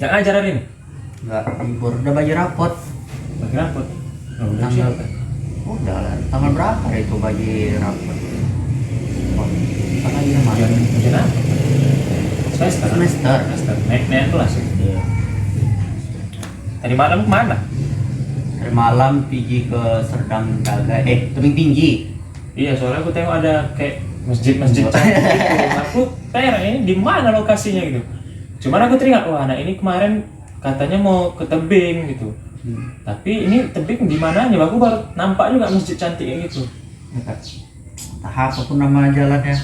Yang ngajar hari ini? Enggak, libur udah bagi rapot. Bagi rapot. Oh, udah Tanggal siap. udah lah. Tanggal berapa itu bagi rapot? Oh, apa lagi namanya? Ujian apa? Semester. Semester. Naik kelas. Iya. Tadi malam kemana? Hari malam pergi ke Serdang Daga, Tebing Tinggi. Iya, soalnya aku tengok ada kayak masjid-masjid cantik gitu. Aku tanya ini di mana lokasinya gitu. Cuman aku teringat, wah anak ini kemarin katanya mau ke tebing gitu. Tapi ini tebing di mananya? Aku baru nampak juga masjid cantik kayak gitu. Entah apapun nama jalannya.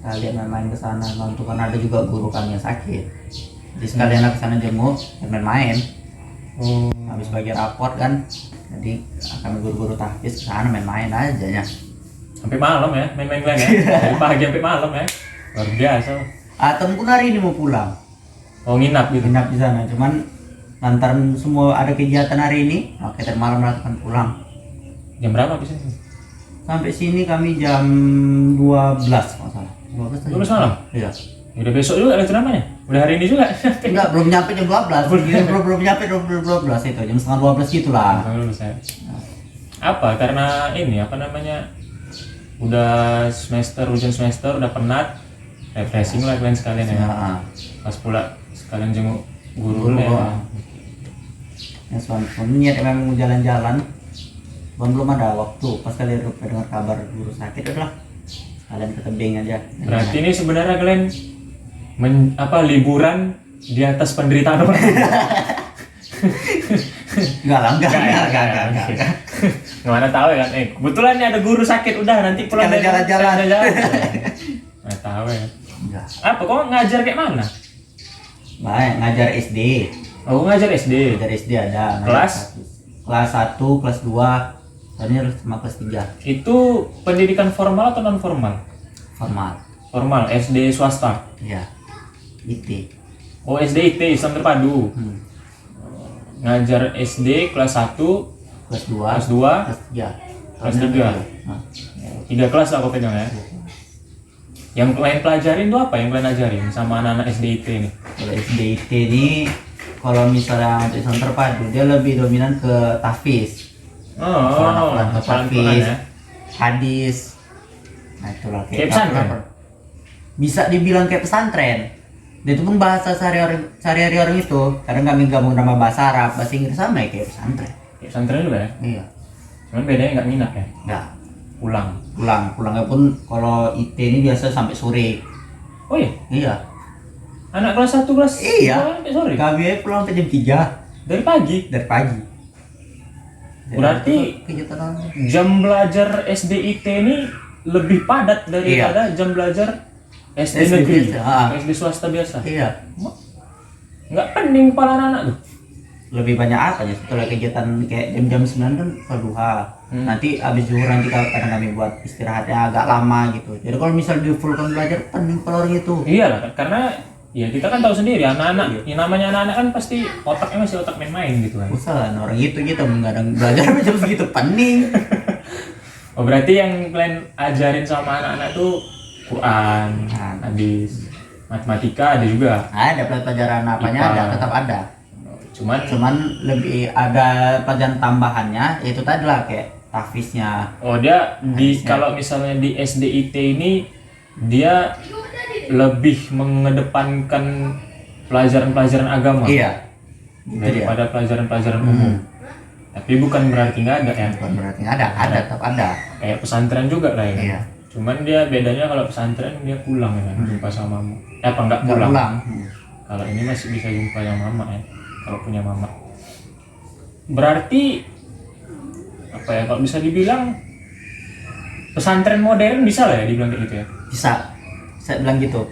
Sekalian main ke sana, untuk kan ada juga guru kami yang sakit. Jadi sekalian aku sana jenguk, dan main-main. Oh. Habis bagi raport kan, jadi kami guru-guru tahfiz ke sana main-main aja ya. Sampai malam ya, main-main kalian ya. Dari pagi sampai malam ya. Luar biasa. Temenku hari ini mau pulang, Oh, nginap gitu. nginap di sana. Cuman lantaran semua ada kegiatan hari ini, kita malam akan pulang. Jam berapa habis ini? Sampai sini kami jam 12 kalau salah. 12 aja. 12 malam? Iya. Ya udah besok juga ada ceramahnya. Udah hari ini juga. Enggak, belum nyampe jam 12. belum nyampe 12 itu, jam setengah 12 gitulah. Apa? Karena ini apa namanya? Udah semester, ujian semester, udah penat. Refreshing lah kalian sekalian ya. Nah, Pas pula sekalian jenguk guru Guru, ya. ya suami niat memang mau jalan-jalan. Belum ada waktu. Pas kalian dengar kabar guru sakit, udah kalian ke tebing aja. Berarti ini sebenarnya kalian liburan di atas penderitaan orang. Enggak. Gimana tahu ya kan? Kebetulan nih ada guru sakit, udah nanti pulang Kita jalan-jalan. Nggak tahu ya. Enggak. Apa kok ngajar kayak mana? Baik, ngajar SD. Oh, ngajar SD. Ngajar SD ada. Kelas? Kelas 1, kelas 2. Tadinya sama kelas 3. Itu pendidikan formal atau non formal? Formal. Formal, SD swasta. Iya. IT. Oh, SD IT, Islam Terpadu. Ngajar SD kelas 1, Kelas 2. kelas 2, Kelas 3. kelas 3. Nah, 3 kelas lah kau pegang ya. Yang kalian pelajarin tuh apa yang kalian ajarin sama anak-anak SDIT ini? kalau SDIT ini, kalau misalnya untuk Islam Terpadu, dia lebih dominan ke tahfiz. Hafalan Quran ya. Hadis. Nah itulah Kayak pesantren? Bisa dibilang kayak pesantren. Dia itu pun bahasa sehari-hari orang itu. Kadang kami gabung nama bahasa Arab, bahasa Inggris sama ya kayak pesantren. Kayak pesantren juga ya? Iya. Cuman bedanya nggak nginap ya? Enggak. Pulangnya pun kalau IT ini biasa sampai sore. Oh iya? Iya. Anak kelas 1 kelas Iya. 2 sampai sore? Kami pulang ke jam 3 Dari pagi? dari pagi. Berarti kegiatan orang. jam belajar SDIT ini lebih padat daripada jam belajar SD negeri, biasa. SD swasta biasa. Iya. Nggak pening kepala anak-anak tuh. Lebih banyak apa ya setelah kegiatan kayak jam-jam 9 kan duha. Nanti habis zuhur nanti kadang kami buat istirahatnya agak lama gitu. Jadi kalau misal di full kan belajar pening kalau orang itu. Iya lah, karena ya kita kan tahu sendiri anak-anak, yang namanya anak-anak kan pasti otaknya masih otak main-main gitu kan. Usah orang itu kita mengadang belajar macam segitu pening. Oh berarti yang kalian ajarin sama anak-anak tuh Quran, hadis, matematika ada juga. Ada pelajaran apanya IPA. ada, tetap ada. Cuman lebih ada pelajaran tambahannya yaitu tadi lah kayak tahfiznya. oh dia kalau misalnya di SDIT ini dia lebih mengedepankan pelajaran-pelajaran agama Iya. Itu dia. daripada pelajaran-pelajaran umum. Tapi bukan berarti nggak ada ya. Bukan berarti nggak ada, tetap ada. Kayak pesantren juga lah ya. Iya. Cuman dia bedanya kalau pesantren dia pulang ya kan, jumpa sama mama. Apa nggak Nggak pulang? pulang. Kalau ini masih bisa jumpa sama mama ya. Kalau punya mama. Berarti apa ya? Kalau bisa dibilang pesantren modern bisa lah ya dibilang kayak gitu ya. Bisa. Saya bilang gitu.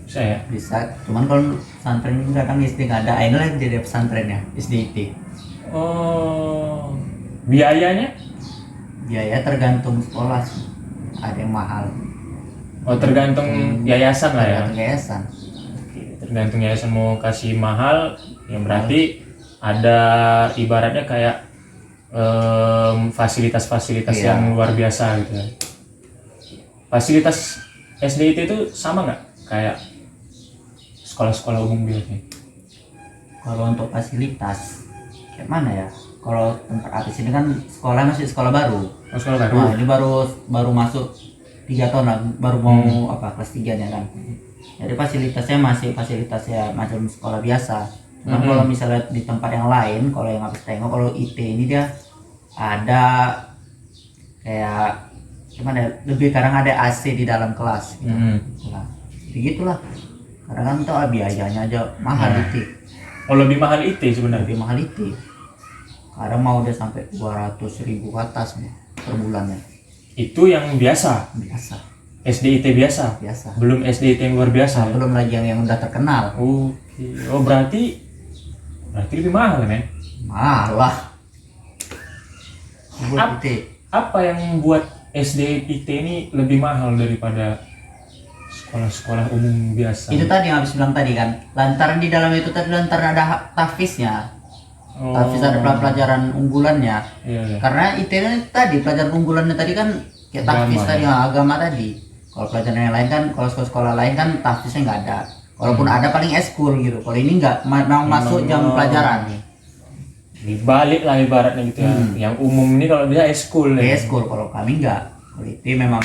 Bisa ya. Bisa. Cuman kalau pesantren itu kadang SD nggak ada. Ini lah jadi pesantrennya SDIT. Oh, biayanya? Biaya tergantung sekolah sih. Ada yang mahal. Oh tergantung yayasan lah ya. Tergantung yayasan. Tergantung yayasan mau kasih mahal, yang berarti ada ibaratnya kayak fasilitas-fasilitas Iya. yang luar biasa gitu ya. Fasilitas SDIT itu sama nggak kayak sekolah-sekolah umum biasanya? Kalau untuk fasilitas kayak mana ya? Kalau tempat artis ini kan sekolah masih sekolah baru. Oh, sekolah baru. Nah, ini baru masuk 3 tahun lah, baru mau kelas 3 nya kan. Jadi fasilitasnya masih fasilitasnya macam sekolah biasa. Nah, kalau misalnya di tempat yang lain, kalau yang habis tengok, kalau IT ini dia ada kayak gimana ya, lebih kadang ada AC di dalam kelas gitu. Nah, begitulah. Kadang kan tuh biayanya aja mahal IT. Oh, lebih mahal IT sebenarnya. Lebih mahal IT. Kadang mau udah sampai 200.000 ke atas nih per bulannya. Itu yang biasa. Biasa. SDIT biasa. Biasa. Belum SDIT yang luar biasa. Ya? Belum lagi yang udah terkenal. Oke. Oh, berarti lebih mahal, men. Malah. Buat IT. Apa yang membuat SDIT ini lebih mahal daripada sekolah-sekolah umum biasa? Itu tadi yang habis bilang tadi kan. Lantaran di dalam itu tadi lantaran ada tahfiznya. Oh. Tahfiz ada pelajaran unggulannya. Iya. Karena IT ini tadi pelajaran unggulannya tadi kan kayak tahfiz Agama, tadi, agama tadi. Kalau pelajaran yang lain kan, kalau sekolah-sekolah lain kan tahfiznya nggak ada. Walaupun ada paling eskul gitu. Kalau ini nggak, memang masuk jam pelajaran. Dibalik lah ibaratnya gitu ya. Yang umum ini kalau bisa eskul ya. Eskul, kalau kami nggak. Kalau itu memang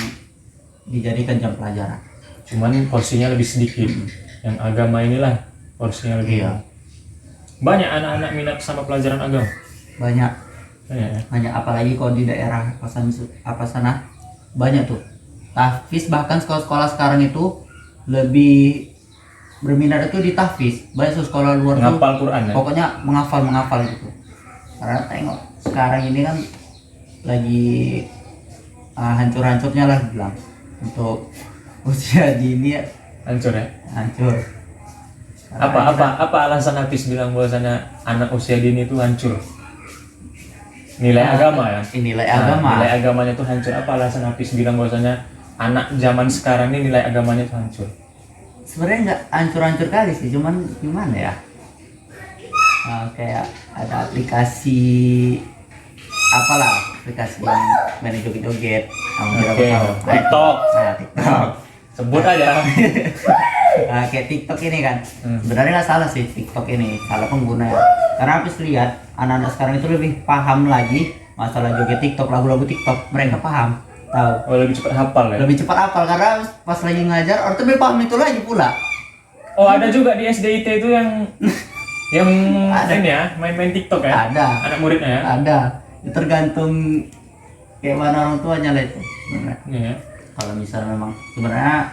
dijadikan jam pelajaran. Cuman porsinya lebih sedikit. Yang agama inilah porsinya lebih. Iya. Banyak anak-anak minat sama pelajaran agama. Banyak, Ya. banyak apalagi kalau di daerah apa sana banyak tuh. Tahfiz bahkan sekolah-sekolah sekarang itu lebih berminat itu di tahfiz. Banyak sekolah luar tuh Ngapal Quran ya. pokoknya menghafal gitu. Karena tengok sekarang ini kan lagi hancur-hancurnya lah bilang untuk usia dini ya, Hancur ya. hancur. Apa alasan Hafiz bilang bahwasanya anak usia dini itu hancur? Nilai agama ya. Nilai Nah, agama. nilai agamanya itu hancur. Apa alasan Hafiz bilang bahwasanya anak zaman sekarang ini nilai agamanya itu hancur? Sebenarnya nggak hancur-hancur kali sih, cuman gimana ya? Kayak ada aplikasi aplikasi yang main joget-joget. Oke. TikTok. Nah, TikTok. Sebut aja. Kayak TikTok ini kan. Sebenarnya nggak salah sih TikTok ini, salah pengguna ya. Karena habis lihat anak-anak sekarang itu lebih paham lagi masalah joget TikTok, lagu-lagu TikTok. Mereka paham, tahu. Oh, lebih cepat hafal ya. Lebih cepat hafal karena pas lagi ngajar orang tuh lebih paham itu lagi pula. Oh, ada juga di SDIT itu yang Ada. ini ya, main-main TikTok ya. Ada. Anak muridnya ya. Ada. Itu tergantung kayak mana orang tuanya lah itu sebenarnya. Iya. Kalau misalnya memang sebenarnya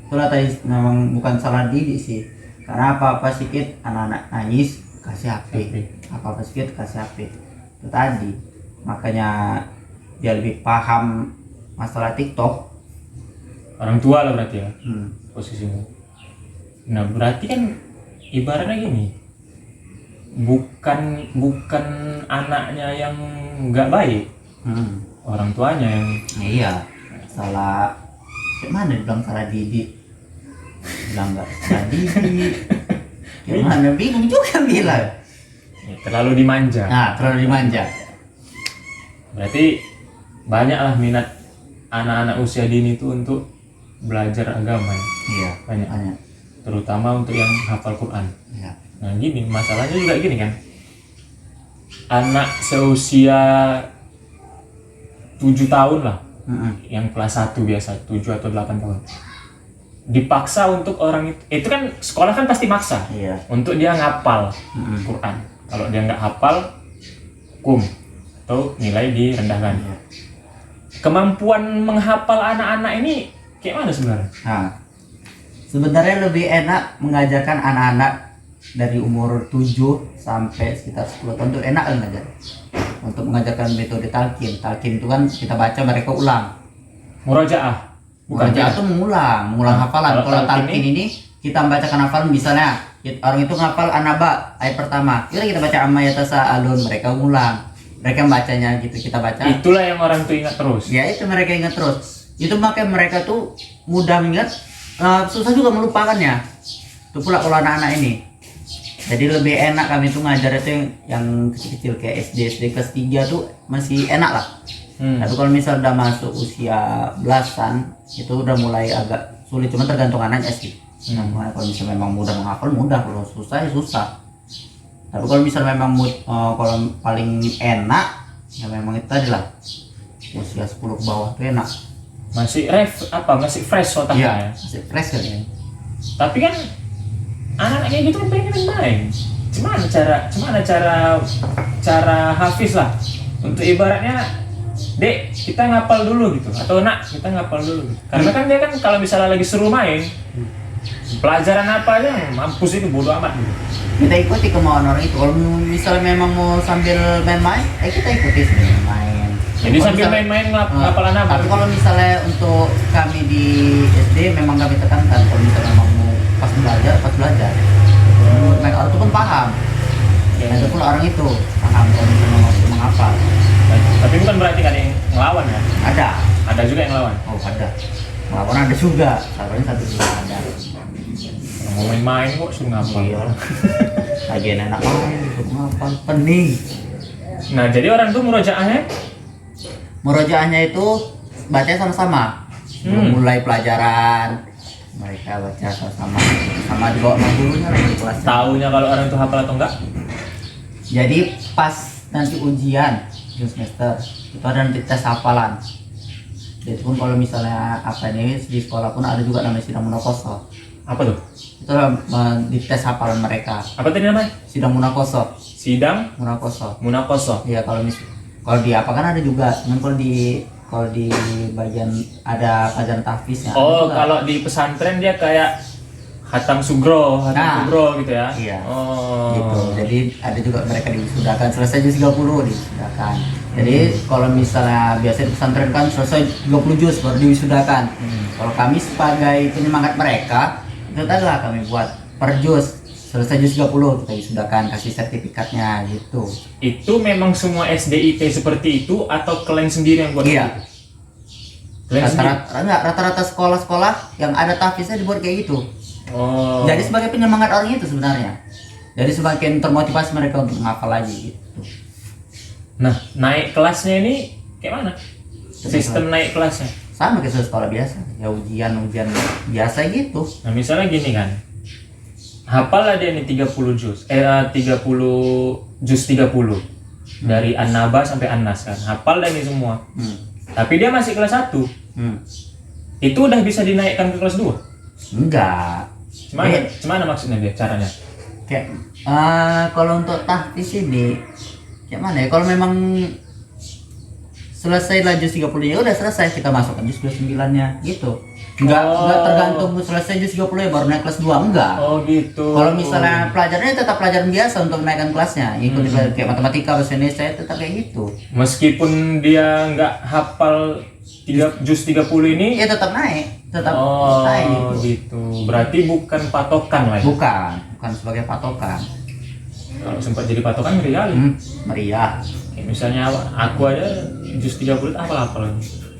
itulah tadi memang bukan salah didik sih. Karena apa-apa sedikit anak-anak nangis kasih HP. Apa-apa sedikit kasih HP. Itu tadi. Makanya dia lebih paham masalah TikTok. Orang tua lah berarti ya posisinya. Nah, berarti kan ibaratnya gini. Bukan anaknya yang nggak baik. Orang tuanya yang Iya. Salah gimana dibilang salah didik, bilang nggak salah didik, gimana bingung juga bilang. terlalu dimanja. Nah, terlalu dimanja. Berarti banyaklah minat anak-anak usia dini itu untuk belajar agama ya. Iya, Banyak. banyak. Terutama untuk yang hafal Quran. Iya. Nah gini, masalahnya juga gini kan. Anak seusia 7 tahun lah, yang kelas 1 biasa, 7 atau 8 tahun. Dipaksa untuk orang itu kan sekolah kan pasti maksa. Iya. Untuk dia ngapal Quran. Kalau dia nggak hafal, hukum atau nilai direndahkan. Iya. Kemampuan menghafal anak-anak ini kayak mana sebenarnya? Nah, sebenarnya lebih enak mengajarkan anak-anak dari umur 7 sampai sekitar 10 tahun itu enak kan ngajar. Untuk mengajarkan metode talqin. Talqin itu kan kita baca mereka ulang. Murojaah. Bukan ya? itu mengulang hafalan. Kalau talqin ini kita membacakan hafalan, misalnya orang itu ngapal An-Naba ayat pertama. Kita baca amma yatasaalun, mereka ulang. Mereka bacanya gitu, kita baca. Itulah yang orang tuh ingat terus. Ya itu mereka ingat terus. Itu makanya mereka tuh mudah mengingat, susah juga melupakannya. Itu pula kalau anak-anak ini. Jadi lebih enak kami tuh ngajar itu yang kecil-kecil kayak SD kelas 3 tuh masih enak lah. Tapi kalau misal udah masuk usia belasan itu udah mulai agak sulit, cuma tergantung anaknya sih. Nah, kalau misalnya memang mudah menghafal mudah, kalau susah ya susah. Tapi kalau misalnya memang mood, kalau paling enak ya memang itu tadi lah, usia 10 ke bawah tuh enak. Masih fresh otaknya ya. Masih fresh kan ya. Tapi kan anak-anak kayak gitu kan pengen main. Cara Hafiz lah untuk ibaratnya, dek kita ngapal dulu gitu, atau nak kita ngapal dulu gitu. Karena kan dia kan kalau misalnya lagi seru main, pelajaran apa aja mampus itu bodo amat gitu. Kita ikuti kemauan orang itu. Kalau misalnya memang mau sambil main-main, kita ikuti sambil main. Jadi Kalau sambil misalnya- main-main ngapalan apa? Tapi kalau misalnya untuk kami di SD memang kami tekankan, kalau misalnya memang mau pas belajar. Mereka orang itu pun paham. Ya. Nah, itu pun orang itu paham kalau misalnya mau menghafal. Tapi bukan berarti kan yang ngelawan ya? Ada juga yang ngelawan. Oh ada. Melawan ada juga. Sabarnya satu juga ada. Mau main-main kok suruh ngapal. Iya. Lagi enak main, menghafal pening. Nah jadi orang tuh murojaahnya Murojaahnya itu baca sama-sama. Mulai pelajaran mereka baca sama di bawah gurunya lagi di kelas. taunya kalau orang itu hafal atau enggak? Jadi pas nanti ujian semester itu ada nanti tes hafalan. Jadi pun kalau misalnya apa nih di sekolah pun ada juga namanya sidang munakoso. Apa tuh? Itu di tes hafalan mereka. Apa tadi namanya? Sidang munakoso. Sidang Munakoso. munakoso. Iya kalau di apa kan ada juga. Cuman kalau di bagian ada pelajaran tahfiznya. ada Oh, juga. kalau di pesantren dia kayak Hatam Sugro gitu ya? Iya. Oh. Gitu. Jadi ada juga mereka diwisudakan selesai juz 30 diwisudakan. Jadi kalau misalnya biasa di pesantren kan selesai 30 juz baru diwisudakan. Kalau kami sebagai penyemangat mereka itu adalah kami buat per juz selesai juz 30 kita wisudakan, kasih sertifikatnya gitu. Itu memang semua SDIT seperti itu atau kalian sendiri yang buat? Iya. gitu? Kalian sendiri? Rata-rata sekolah-sekolah yang ada tahfiznya dibuat kayak gitu. Oh. Jadi sebagai penyemangat orang itu sebenarnya. Jadi semakin termotivasi mereka untuk menghafal lagi gitu. Nah, naik kelasnya ini kayak mana? Sistem naik kelasnya. Sama kayak sekolah biasa, ya ujian biasa gitu. Nah, misalnya gini kan. Hafal lah dia nih 30 juz. 30 juz 30. Dari An-Naba sampai An-Nas kan. Hafal dah ini semua. Tapi dia masih kelas 1. Itu udah bisa dinaikkan ke kelas 2? Enggak. Gimana maksudnya dia caranya? Kayak kalau untuk tahfiz ini kayak mana ya? Kalau memang selesai lah juz 30 ya udah selesai, kita masukkan juz 29-nya gitu. Enggak tergantung selesai juz 30 ya baru naik kelas 2, enggak. Oh gitu. Kalau misalnya pelajarannya tetap pelajaran biasa untuk menaikkan kelasnya, ikuti kayak matematika, bahasa Indonesia tetap kayak gitu. Meskipun dia nggak hafal juz 30 ini, Ya tetap naik gitu. gitu. Berarti bukan patokan lah ya? Bukan sebagai patokan. Kalau sempat jadi patokan ngeri kali. Meriah. Kayak misalnya aku aja juz 30 hafal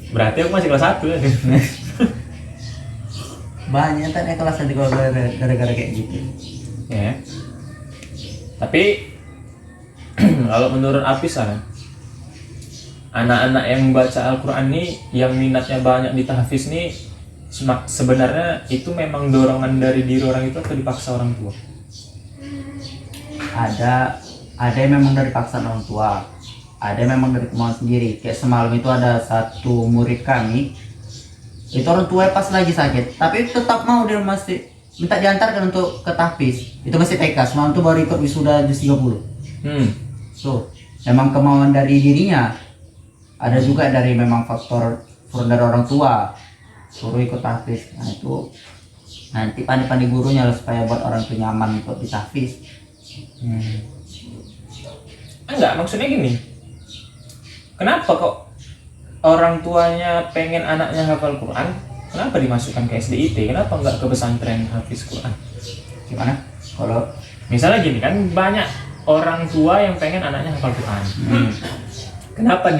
berarti aku masih kelas 1 ya. Banyak kan kelas nanti kalau gara-gara kayak gitu. Ya. Tapi kalau menurut Apis kan, anak-anak yang baca Al-Quran nih, yang minatnya banyak di tahfiz nih, sebenarnya itu memang dorongan dari diri orang itu atau dipaksa orang tua? Ada yang memang dari paksaan orang tua, ada yang memang dari kemauan sendiri. Kayak semalam itu ada satu murid kami, itu orang tua pas lagi sakit, tapi tetap mau dia masih minta diantarkan untuk ke tahfiz. Itu masih TK, semalam tuh baru ikut wisuda juz 30. So, memang kemauan dari dirinya. Ada juga dari memang faktor dari orang tua suruh ikut tahfiz. Nah itu nanti pandai-pandai gurunya lah supaya buat orang itu nyaman untuk di tahfiz. Enggak, maksudnya gini. Kenapa kok orang tuanya pengen anaknya hafal Quran? Kenapa dimasukkan ke SDIT? Kenapa enggak ke pesantren hafiz Quran? Gimana? Kalau Misalnya gini kan, banyak orang tua yang pengen anaknya hafal Quran. Kenapa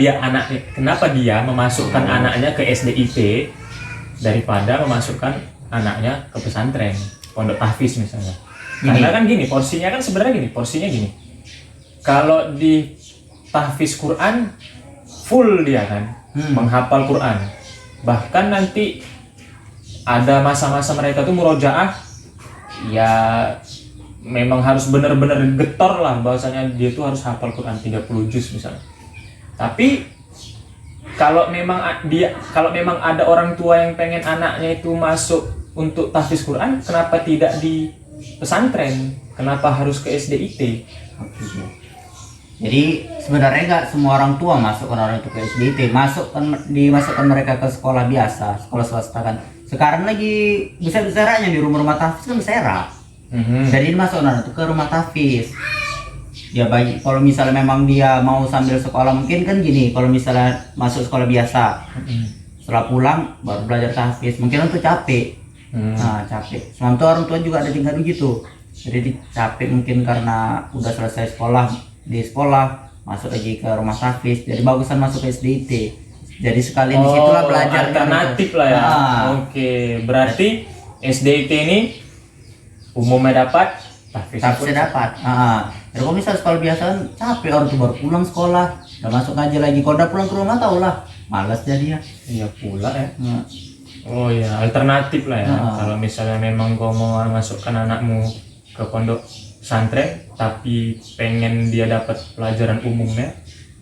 dia memasukkan anaknya ke SDIT daripada memasukkan anaknya ke pesantren, pondok tahfiz misalnya? Karena kan gini, porsinya gini. Kalau di tahfiz Quran full dia kan, menghafal Quran. Bahkan nanti ada masa-masa mereka tuh murojaah, ya memang harus benar-benar getor lah bahwasanya dia tuh harus hafal Quran 30 juz misalnya. Tapi kalau memang ada orang tua yang pengen anaknya itu masuk untuk tahfiz Quran, kenapa tidak di pesantren? Kenapa harus ke SDIT? Oke. Jadi sebenarnya nggak semua orang tua masukkan orang itu ke SDIT, dimasukkan mereka ke sekolah biasa, sekolah swasta kan. Sekarang lagi besar-besarnya di rumah tahfiz kan bersera. Jadi dimasukkan orang itu ke rumah tahfiz. Ya bagi kalau misalnya memang dia mau sambil sekolah mungkin kan gini, kalau misalnya masuk sekolah biasa, setelah pulang baru belajar tahfiz, mungkin untuk capek. Nah capek. Semua orang tua juga ada tinggal begitu. Jadi capek mungkin karena udah selesai di sekolah masuk lagi ke rumah tahfiz, jadi bagusan masuk ke SDIT. Jadi sekalian di situlah belajar alternatif lah ya. Oke, berarti SDIT ini umumnya dapat, tahfiz dapat. Jadi kalau misalnya sekolah biasa kan capek, orang tuh baru pulang sekolah, udah masuk ngaji lagi. Kalau udah pulang ke rumah tau lah, malas jadinya. Iya pula ya. Oh ya, alternatif lah ya. Kalau misalnya memang kau mau masukkan anakmu ke pondok pesantren tapi pengen dia dapat pelajaran umumnya,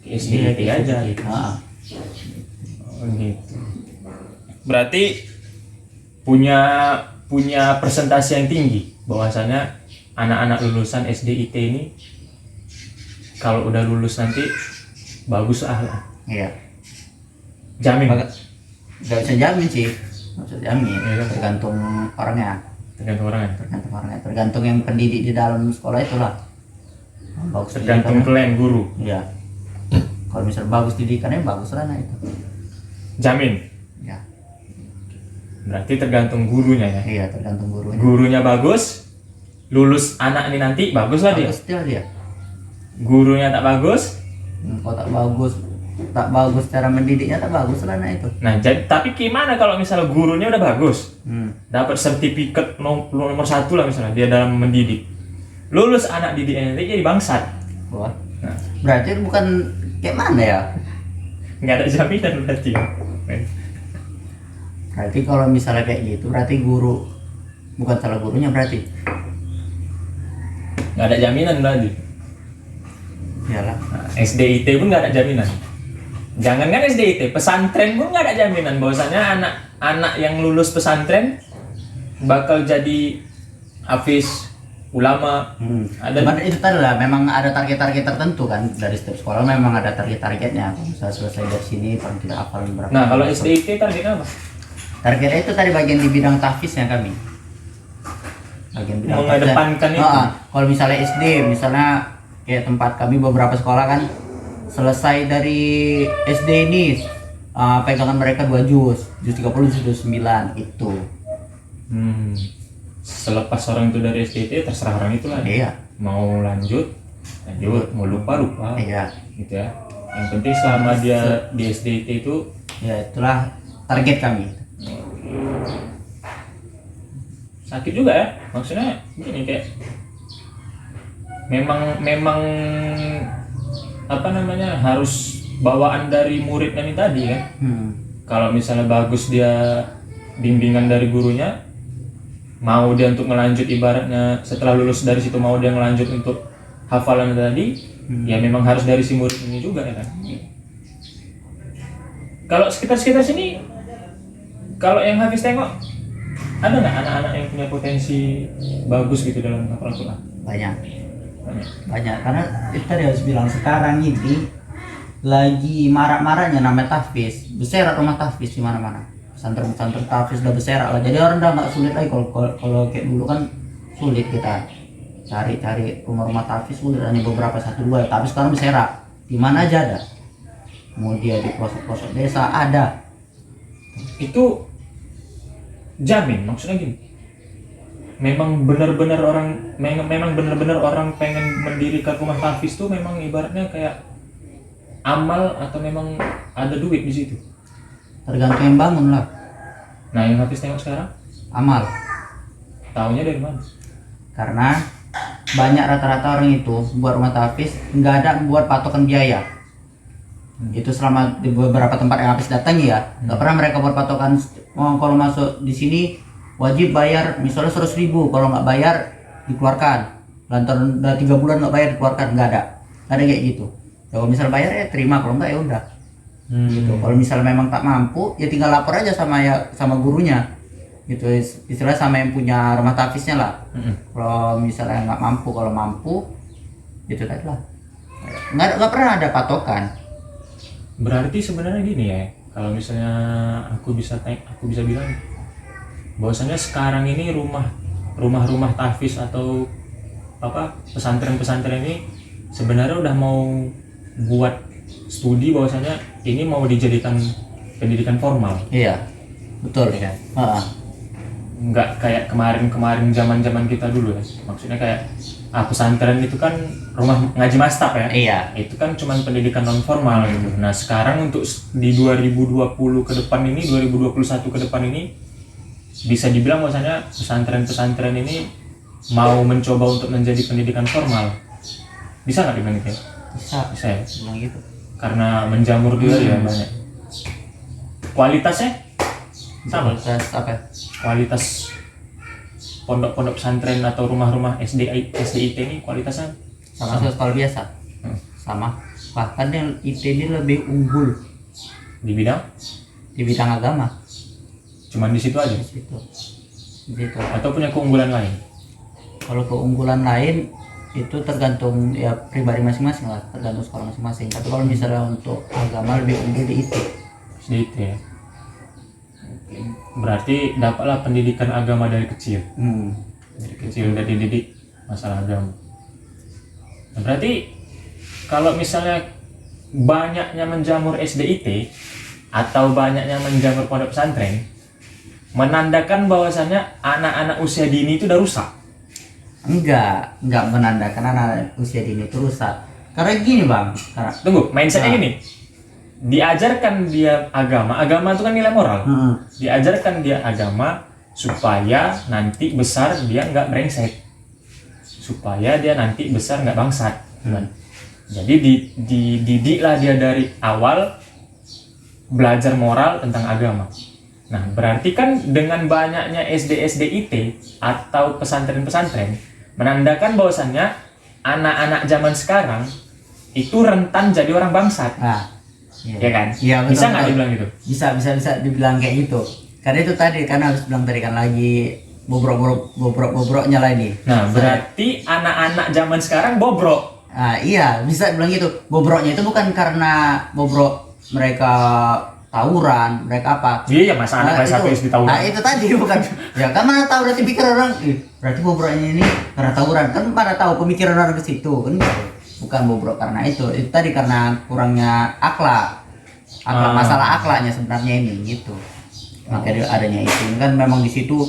ke SDIT aja gitu. Oh gitu. Berarti punya presentasi yang tinggi bahwasanya anak-anak lulusan SDIT ini kalau udah lulus nanti bagus lah. Iya. Jamin? Gak bisa jamin sih. Gak bisa jamin. Iya. Tergantung orangnya. Tergantung yang pendidik di dalam sekolah itulah. Bagus. Tergantung plan guru. Iya. Kalau misalnya bagus didikannya bagus lah itu. Jamin? Ya. Berarti tergantung gurunya ya? Iya, tergantung gurunya. Gurunya bagus, lulus anak ini nanti bagus lah dia? Bagus dia. Gurunya tak bagus? Kalau tak bagus cara mendidiknya tak bagus lah itu. Nah, tapi gimana kalau misalnya gurunya udah bagus? Dapat sertifikat nomor 1 lah misalnya dia dalam mendidik. Lulus anak didiknya nanti jadi bangsat. Wah. Nah. Berarti bukan kayak mana ya? Nggak ada jaminan berarti ya? Berarti kalau misalnya kayak gitu berarti guru bukan salah gurunya berarti. Nggak ada jaminan berarti. Iyalah. Nah, SDIT pun nggak ada jaminan. Jangankan SDIT, pesantren pun nggak ada jaminan bahwasanya anak-anak yang lulus pesantren bakal jadi hafiz ulama. Cuman itu tadi lah, memang ada target-target tertentu kan dari setiap sekolah, memang ada target-targetnya. Kalau misalnya selesai dari sini paling tidak hafal berapa. Nah kalau SDIT targetnya apa? Targetnya itu tadi bagian di bidang tahfiznya kami. Bagian bidang mengedepankan itu. Kalau misalnya SD, misalnya kayak tempat kami beberapa sekolah kan selesai dari SD ini pegangan mereka 2 juz 30, juz 29 itu. Selepas orang itu dari SDIT terserah orang itu lah. Iya. Mau lanjut, mau lupa. Iya. Gitu ya. Yang penting selama dia di SDIT itu, ya itulah target kami. Sakit juga ya. Maksudnya gini kayak memang apa namanya harus bawaan dari muridnya ini tadi kan. Kalau misalnya bagus dia bimbingan dari gurunya, mau dia untuk ngelanjut ibaratnya setelah lulus dari situ mau dia ngelanjut untuk hafalan tadi, ya memang harus dari si murid ini juga ya kan. Kalau sekitar sini, kalau yang Hafiz tengok, ada nggak anak-anak yang punya potensi bagus gitu dalam hafalan Quran? Banyak karena itu tadi harus bilang sekarang ini lagi marak-maraknya namanya tahfiz, berserak rumah tahfiz di mana-mana. Pesantren tahfiz udah berserak lah, jadi orang udah nggak sulit lagi. Kalau kayak dulu kan sulit kita cari rumah tahfiz, sulit hanya beberapa 1-2, tapi sekarang berserak di mana aja ada. Mau dia di pelosok-pelosok desa ada. Itu jamin, maksudnya gini, memang benar-benar orang pengen mendirikan rumah tahfiz tuh memang ibaratnya kayak amal atau memang ada duit di situ? Tergantung yang bangun lah. Nah yang Hafiz tengok sekarang amal. Taunya dari mana? Karena banyak rata-rata orang itu buat rumah tahfiz nggak ada buat patokan biaya. Itu selama di beberapa tempat yang Hafiz datangi ya, nggak pernah mereka buat patokan. Kalau masuk di sini wajib bayar misalnya 100.000, kalau nggak bayar dikeluarkan. lantaran udah 3 bulan nggak bayar dikeluarkan, nggak ada kayak gitu. Ya, kalau misal bayar ya terima, kalau enggak ya udah. Gitu. Kalau misal memang tak mampu ya tinggal lapor aja sama gurunya gitu, istilahnya sama yang punya rumah tafisnya lah. Kalau misalnya nggak mampu, kalau mampu gitu tadi lah, nggak pernah ada patokan. Berarti sebenarnya gini ya, kalau misalnya aku bisa bilang bahwasanya sekarang ini rumah tahfiz atau pesantren-pesantren ini sebenarnya udah mau buat studi bahwasanya ini mau dijadikan pendidikan formal. Iya, betul ya. Nggak kayak kemarin zaman kita dulu ya, maksudnya kayak pesantren itu kan rumah ngaji mastaf ya. Iya. Itu kan cuman pendidikan non formal gitu. Nah sekarang untuk di 2020 ke depan ini, 2021 ke depan ini, bisa dibilang bahwasanya pesantren-pesantren ini mau mencoba untuk menjadi pendidikan formal. Bisa nggak dibilang gitu? Bisa ya. Bilang gitu. Karena menjamur juga ya banyak. Kualitasnya sama. Kualitas pondok-pondok pesantren atau rumah-rumah SDIT ini kualitasnya sama sekolah biasa. Sama. Bahkan yang IT ini lebih unggul di bidang agama. Cuman di situ aja. Di situ. Atau punya keunggulan lain? Kalau keunggulan lain itu tergantung ya pribadi masing-masing lah, tergantung sekolah masing-masing. Tapi kalau misalnya untuk agama lebih unggul di IT. Di IT ya. Berarti dapatlah pendidikan agama dari kecil. Dari kecil udah dididik masalah agama. Nah, berarti kalau misalnya banyaknya menjamur SDIT atau banyaknya menjamur pondok pesantren, menandakan bahwasannya anak-anak usia dini itu udah rusak. Enggak menandakan anak usia dini itu rusak. Karena gini bang, tunggu, mindsetnya gini. Diajarkan dia agama itu kan nilai moral. Diajarkan dia agama supaya nanti besar dia nggak brengsek, supaya dia nanti besar nggak bangsat. Jadi dididiklah dia dari awal belajar moral tentang agama. Nah berarti kan dengan banyaknya SD-SDIT atau pesantren-pesantren menandakan bahwasannya anak-anak zaman sekarang itu rentan jadi orang bangsat. Ya kan? Ya, bisa nggak dibilang gitu? Bisa dibilang kayak gitu. Karena itu tadi, karena harus bilang tadi kan lagi bobroknya lah ini. Nah, berarti anak-anak zaman sekarang bobrok. Iya, bisa bilang gitu. Bobroknya itu bukan karena bobrok mereka tawuran, mereka apa? Iya, masa anak kelas 1 SD tawuran. Itu tadi bukan. Ya kan mana tahu, berarti pikir orang, berarti bobroknya ini karena tawuran. Kan mana tahu pemikiran orang ke situ kan? Bukan bobrok karena itu tadi karena kurangnya akhlak masalah akhlaknya sebenarnya ini gitu. Makanya adanya itu kan memang di situ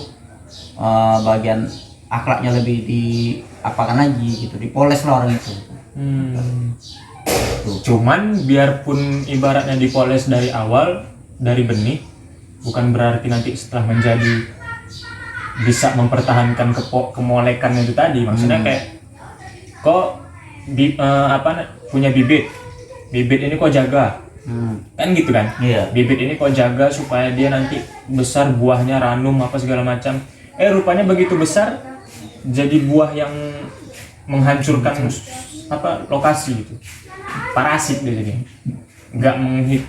bagian akhlaknya lebih diapakan lagi gitu, dipoles lah orang itu. Cuman biarpun ibaratnya dipoles dari awal, dari benih, bukan berarti nanti setelah menjadi bisa mempertahankan kemolekan itu tadi. Maksudnya kayak kok punya bibit ini kok jaga, kan gitu kan? Iya. Bibit ini kok jaga supaya dia nanti besar buahnya ranum apa segala macam. Rupanya begitu besar jadi buah yang menghancurkan lokasi gitu, parasit dia jadi.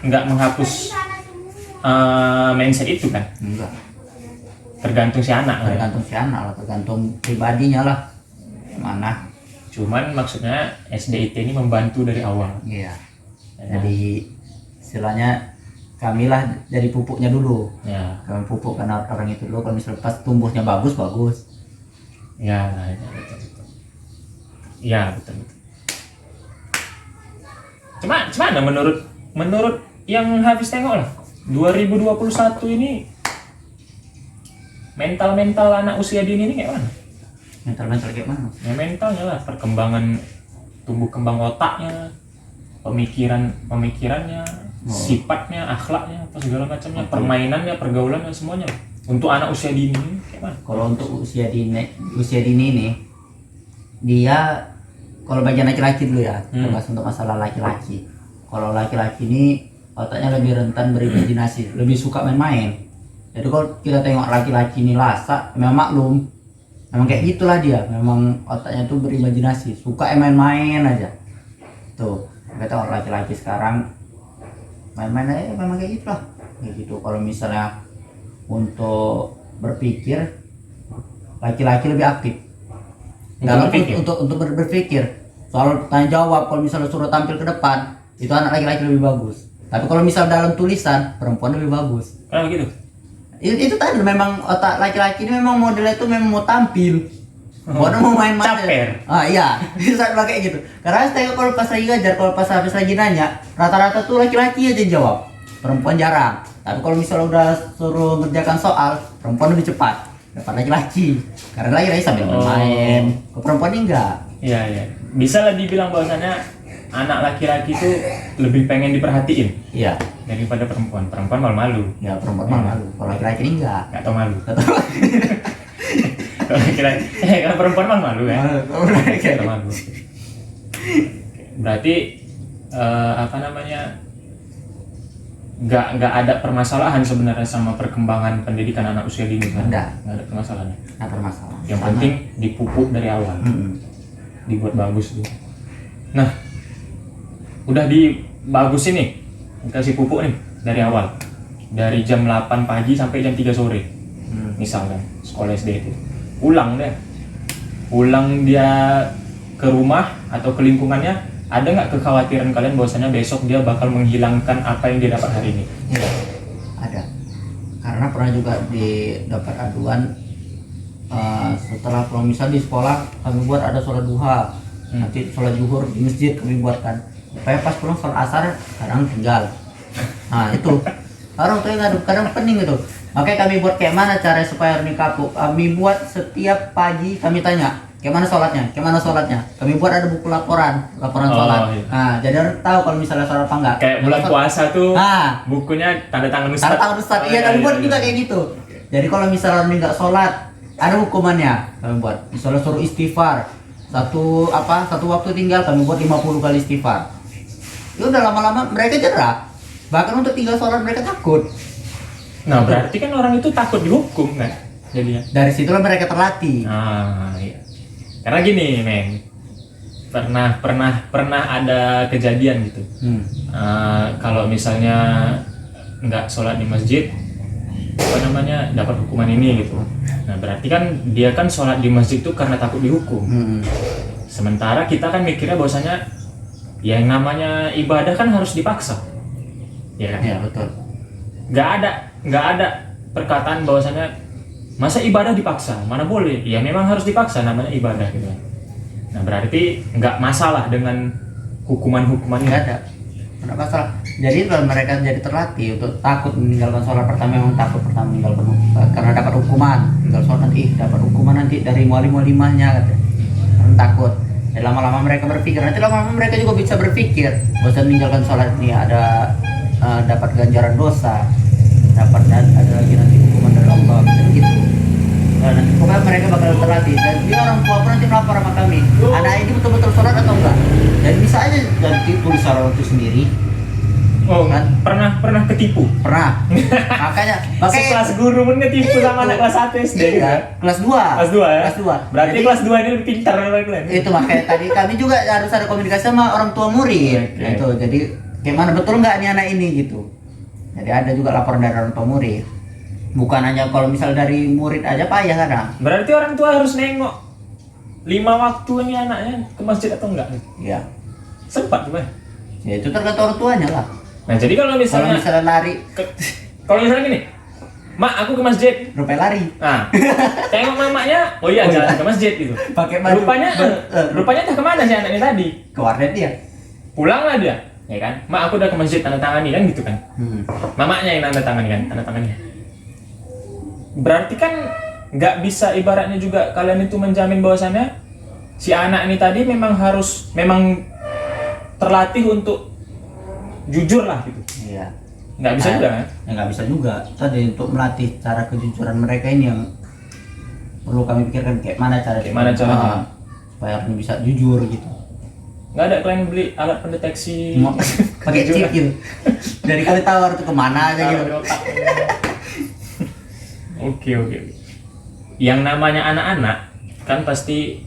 Nggak menghapus mindset itu kan? Enggak. Tergantung si anak tergantung pribadinya lah mana. Cuman maksudnya SDIT ini membantu dari awal. Iya. Jadi istilahnya kamilah dari pupuknya dulu. Ya. Kami pupuk karena orang itu dulu, kalau misalnya pas tumbuhnya bagus. Ya, betul. Ya, betul. Cuman menurut yang habis tengok lah, 2021 ini mental anak usia dini ini kayak mana? Mental kayak mana? Ya mentalnya lah, perkembangan tumbuh kembang otaknya, pemikirannya, sifatnya, akhlaknya, apa segala macamnya, permainannya, pergaulannya, semuanya. Untuk anak usia dini ini kayak mana? Kalau untuk usia dini ini dia, kalau bagian laki-laki dulu ya, kita bahas untuk masalah laki-laki. Kalau laki-laki ini otaknya lebih rentan berimajinasi, lebih suka main-main. Jadi kalau kita tengok laki-laki ini lasak, memang maklum Memang kayak gitulah dia, memang otaknya tuh berimajinasi, suka main-main aja. Tuh, kita orang laki-laki sekarang main-main aja memang kayak gitulah. Kayak gitu. Kalau misalnya untuk berpikir, laki-laki lebih aktif. Dalam untuk berpikir. Soal tanya jawab, kalau misalnya suruh tampil ke depan, itu anak laki-laki lebih bagus. Tapi kalau misal dalam tulisan, perempuan lebih bagus. Kenapa gitu? Itu tadi memang otak laki-laki ini memang modelnya itu memang mau tampil, mau main-main. Caper. Iya, bisa kayak gitu. Karena saya kalau pas lagi ngajar, kalau pas habis lagi nanya, rata-rata tuh laki-laki aja jawab, perempuan jarang. Tapi kalau misalnya udah suruh ngerjakan soal, perempuan lebih cepat daripada laki-laki. Karena laki-laki sambil main, ke perempuan ini enggak. Iya iya. Bisa lah dibilang bahwasannya anak laki-laki itu lebih pengen diperhatiin Iya. daripada perempuan. Perempuan malu-malu. Ya perempuan malu. Kalau laki-laki ini enggak. Nggak tau malu. Kalau laki-laki, kalau perempuan malu ya. Nggak tau malu. Berarti apa namanya? Nggak ada permasalahan sebenarnya sama perkembangan pendidikan anak usia dini kan? Nggak ada permasalahan. Nggak bermasalah. Yang penting dipupuk dari awal. Dibuat bagus tuh. Nah, udah dibagusin nih, dikasih pupuk nih dari awal, dari jam 8 pagi sampai jam 3 sore, misalnya sekolah SD itu, pulang dia ke rumah atau ke lingkungannya, ada nggak kekhawatiran kalian bahwasanya besok dia bakal menghilangkan apa yang dia dapat hari ini? Ya, ada, karena pernah juga dapat aduan setelah kalau misal di sekolah kami buat ada sholat duha, nanti sholat zuhur di masjid kami buatkan. Supaya pas pulang sholat asar kadang tinggal. Nah itu orang tuh yang kadang pening gitu. Makanya kami buat kayak mana cara supaya ini kapuk. Kami buat setiap pagi kami tanya kayak mana sholatnya. Kami buat ada buku laporan sholat. Iya. Nah jadi orang tahu kalau misalnya sholat apa enggak. Kayak bulan puasa tuh bukunya tanda tangan ustaz. Tanda tangan ustaz. Iya kami buat juga kayak gitu. Jadi kalau misalnya orang nggak sholat ada hukumannya. Kami buat misalnya suruh istighfar satu waktu tinggal kami buat 50 kali istighfar. Ya udah lama-lama mereka jerah. Bahkan untuk tinggal sholat mereka takut. Nah berarti kan orang itu takut dihukum kan? Jadinya. Dari situlah mereka terlatih. Iya. Karena gini, men. Pernah ada kejadian gitu. Kalau misalnya nggak sholat di masjid, dapat hukuman ini gitu. Nah berarti kan dia kan sholat di masjid itu karena takut dihukum. Sementara kita kan mikirnya bahwasanya yang namanya ibadah kan harus dipaksa, ya kan? Iya betul. Nggak ada perkataan bahwasanya masa ibadah dipaksa, mana boleh? Ya memang harus dipaksa, namanya ibadah gitu. Nah berarti nggak masalah dengan hukuman-hukuman ini. Nggak ada. Nggak masalah. Jadi kalau mereka jadi terlatih untuk takut meninggalkan sholat pertama, memang takut pertama meninggalkan karena dapat hukuman. Tinggal sholat nanti dapat hukuman nanti dari mualim-mualimahnya katanya. Karena takut. Dan lama-lama mereka berpikir, nanti lama-lama mereka juga bisa berpikir bahwa meninggalkan sholat ini ada dapat ganjaran dosa, dapat ada lagi nanti hukuman dari Allah dan gitu. Nah, nanti pokoknya mereka bakal terlatih dan dia orang tua pun nanti melapor sama kami, anak ini betul-betul sholat atau enggak. Dan bisa aja ganti tulis sholat itu sendiri. Oh kan? Pernah ketipu? Pernah. makanya kelas guru pun ketipu sama anak kelas 1 SD gitu. Kelas 2 ya? Kelas 2. Berarti jadi, kelas 2 ini lebih pintar dari lain. Itu makanya tadi kami juga harus ada komunikasi sama orang tua murid. Okay. Itu jadi gimana betul nggak nih anak ini gitu. Jadi ada juga laporan dari orang tua murid. Bukan hanya kalau misal dari murid aja payah kadang. Berarti orang tua harus nengok 5 waktu ini anaknya ke masjid atau enggak? Iya. Sempat juga. Ya itu tergantung orang tuanya lah. Nah jadi kalau misalnya lari, kalau misalnya gini, mak aku ke masjid, rupanya lari. Nah, tengok mamanya, oh iya jalan ke masjid gitu. Pakai baju. Rupanya entah kemana sih anaknya tadi? Ke warnet dia. Pulanglah dia, ya kan? Mak aku udah ke masjid tanda tangani kan gitu kan? Mamanya yang tanda tangani kan, tanda tangannya. Berarti kan nggak bisa ibaratnya juga kalian itu menjamin bahwasannya si anak ini tadi memang terlatih untuk jujur lah gitu. Iya. Nggak bisa juga kan? Ya nggak bisa juga. Tadi untuk melatih cara kejujuran mereka ini yang perlu kami pikirkan kayak mana caranya supaya orang bisa jujur gitu. Nggak ada kalian beli alat pendeteksi pakai chip gitu. Dari kali tawar itu kemana aja gitu. Oke. Yang namanya anak-anak kan pasti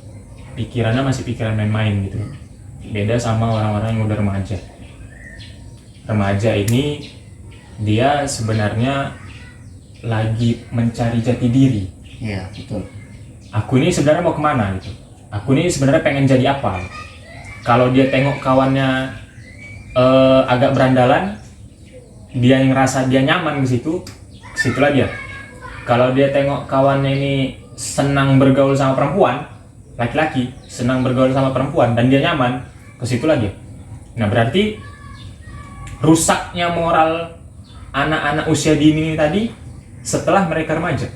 pikirannya masih pikiran main-main gitu. Beda sama orang-orang yang udah remaja. Remaja ini dia sebenarnya lagi mencari jati diri. Iya, betul. Aku ini sebenarnya mau kemana gitu. Aku ini sebenarnya pengen jadi apa. Kalau dia tengok kawannya agak berandalan, dia yang ngerasa dia nyaman di situ, situlah dia. Kalau dia tengok kawannya ini senang bergaul sama perempuan, laki-laki senang bergaul sama perempuan dan dia nyaman, ke situlah dia. Nah, berarti rusaknya moral anak-anak usia dini ini tadi setelah mereka remaja.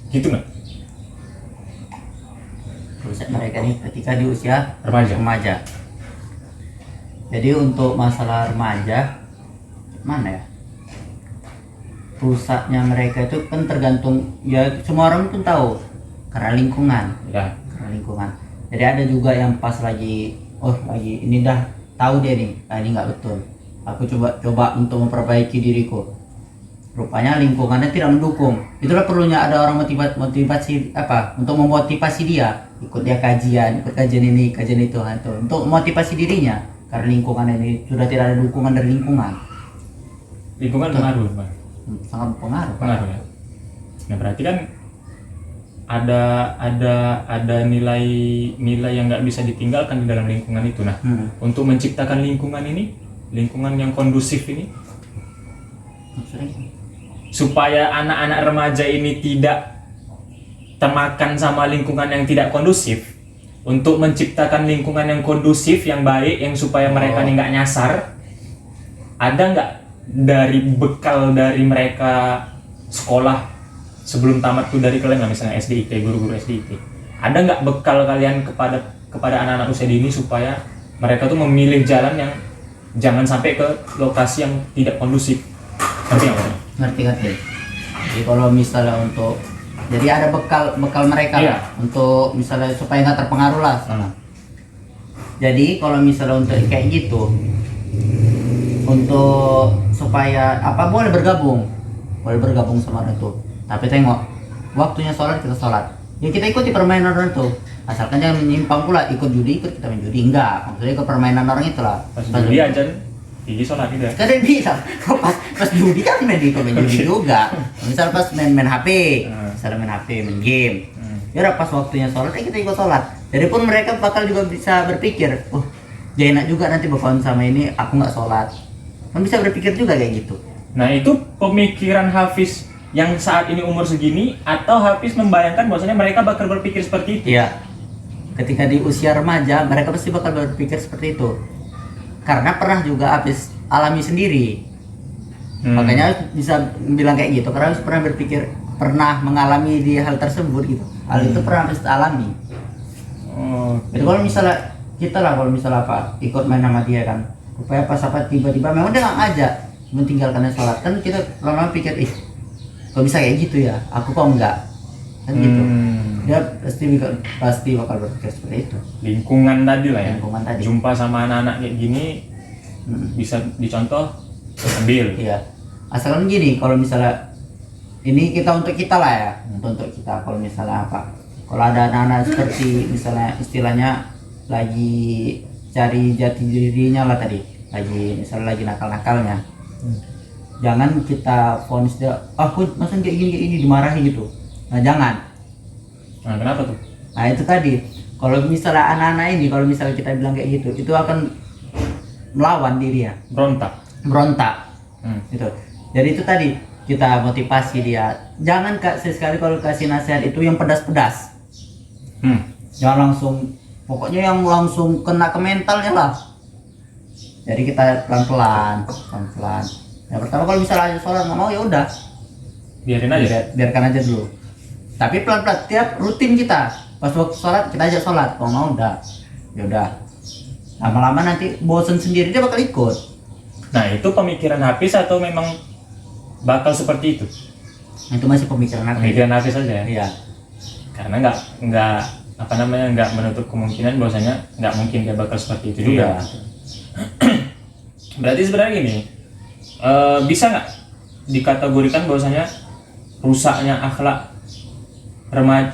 Gitu nggak? Rusak mereka nih ketika di usia Remaja. Jadi untuk masalah remaja, mana ya? Rusaknya mereka itu kan tergantung, ya semua orang pun tahu karena lingkungan. Ya. Karena lingkungan. Jadi ada juga yang pas lagi ini dah tahu dia nih, ini nggak betul. Aku coba untuk memperbaiki diriku. Rupanya lingkungannya tidak mendukung. Itulah perlunya ada orang motivasi untuk memotivasi dia, ikut kajian ini, kajian itu, untuk memotivasi dirinya. Karena lingkungan ini sudah tidak ada dukungan dari lingkungan. Lingkungan pengaruh, Bang. Sangat pengaruh. Pengaruh ya. Nah, berarti kan ada nilai yang nggak bisa ditinggalkan di dalam lingkungan itu. Nah, untuk menciptakan lingkungan yang kondusif ini, supaya anak-anak remaja ini tidak termakan sama lingkungan yang tidak kondusif, untuk menciptakan lingkungan yang kondusif, yang baik, yang supaya mereka ini nggak nyasar, ada nggak dari bekal dari mereka sekolah sebelum tamat tuh, dari kalian nggak, misalnya SDIT, guru-guru SDIT, ada nggak bekal kalian kepada anak-anak usia dini supaya mereka tuh memilih jalan yang jangan sampai ke lokasi yang tidak kondusif? Ngerti? Ngerti. Jadi kalau misalnya jadi ada bekal mereka iya, untuk misalnya supaya nggak terpengaruh lah. Jadi kalau misalnya untuk kayak gitu, untuk supaya boleh bergabung sama orang itu. Tapi tengok waktunya sholat, kita sholat. Ya kita ikuti permainan orang itu. Asalkan jangan menyimpang pula, ikut judi, kita main judi, enggak. Maksudnya ikut permainan orang itulah. Pas judi aja tinggi sholat gitu ya. Kadang bisa. Pas judi kan main judi juga. Misal pas main HP, misalnya main HP, main game. Ya udah pas waktunya sholat, kita ikut sholat. Jadi pun mereka bakal juga bisa berpikir, ya enak juga nanti berkawan sama ini, aku nggak sholat. Kan bisa berpikir juga kayak gitu. Nah, itu pemikiran Hafiz yang saat ini umur segini, atau Hafiz membayangkan bahwasanya mereka bakal berpikir seperti itu? Iya. Ketika di usia remaja, mereka pasti bakal berpikir seperti itu. Karena pernah juga Hafiz alami sendiri. Makanya bisa bilang kayak gitu, karena Hafiz pernah mengalami di hal tersebut gitu. Hal itu pernah Hafiz alami. Jadi kalau misalnya kalau misalnya ikut main sama dia kan, supaya pas tiba-tiba memang dia nggak ngajak, meninggalkan sholat, kan kita lama-lama pikir, kok bisa kayak gitu ya, aku kok enggak, kan gitu. Dia pasti bakal berpikir seperti itu. Lingkungan tadi lah ya. Lingkungan tadi. Jumpa sama anak-anak kayak gini, bisa dicontoh, ambil. Iya. Asalkan gini, kalau misalnya ini untuk kita lah ya, untuk kita. Kalau misalnya kalau ada anak-anak seperti misalnya istilahnya lagi cari jati dirinya lah tadi, misalnya lagi nakal-nakalnya, jangan kita vonis dia, aku masa kayak gini dimarahi gitu. Nah jangan. Nah, kenapa tuh? Nah itu tadi, kalau misalnya anak-anak ini, kalau misalnya kita bilang kayak gitu, itu akan melawan diri ya, berontak. Gitu. Jadi itu tadi kita motivasi dia, jangan sekali kalau kasih nasihat itu yang pedas-pedas. Jangan langsung, pokoknya yang langsung kena ke mentalnya lah. Jadi kita pelan-pelan. Yang pertama kalau misalnya sholat nggak mau, ya udah, biarkan aja dulu. Tapi pelan-pelan, tiap rutin kita pas waktu sholat kita ajak sholat. Kalau mau udah, ya udah. Lama-lama nanti bosen sendiri, dia bakal ikut. Nah, itu pemikiran Hafiz atau memang bakal seperti itu? Itu masih pemikiran Hafiz. Pemikiran Hafiz aja ya. Iya. Karena nggak menutup kemungkinan bahwasanya nggak mungkin dia bakal seperti itu juga. Berarti sebenarnya gini, bisa nggak dikategorikan bahwasanya rusaknya akhlak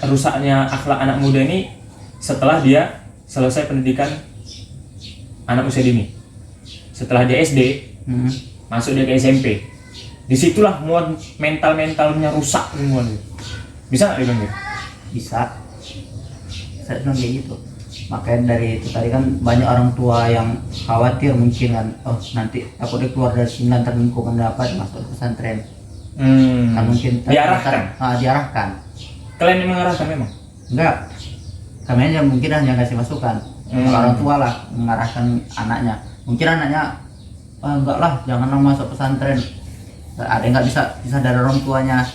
rusaknya akhlak anak muda ini setelah dia selesai pendidikan anak usia dini. Setelah dia SD, masuk dia ke SMP. Disitulah mentalnya rusak semua. Bisa nggak dibilang gitu? Bisa. Saya bilang kayak gitu. Makanya dari itu tadi kan banyak orang tua yang khawatir mungkin kan, oh nanti aku udah keluar dari sini nanti lingkungan dapat masuk ke pesantren. Kan mungkin diarahkan. Kalian yang mengarahkan memang? Enggak. Kami aja mungkin hanya kasih masukan. Orang tua lah mengarahkan anaknya. Mungkin anaknya enggak lah, janganlah masuk pesantren. Ada yang nggak bisa dari orang tuanya.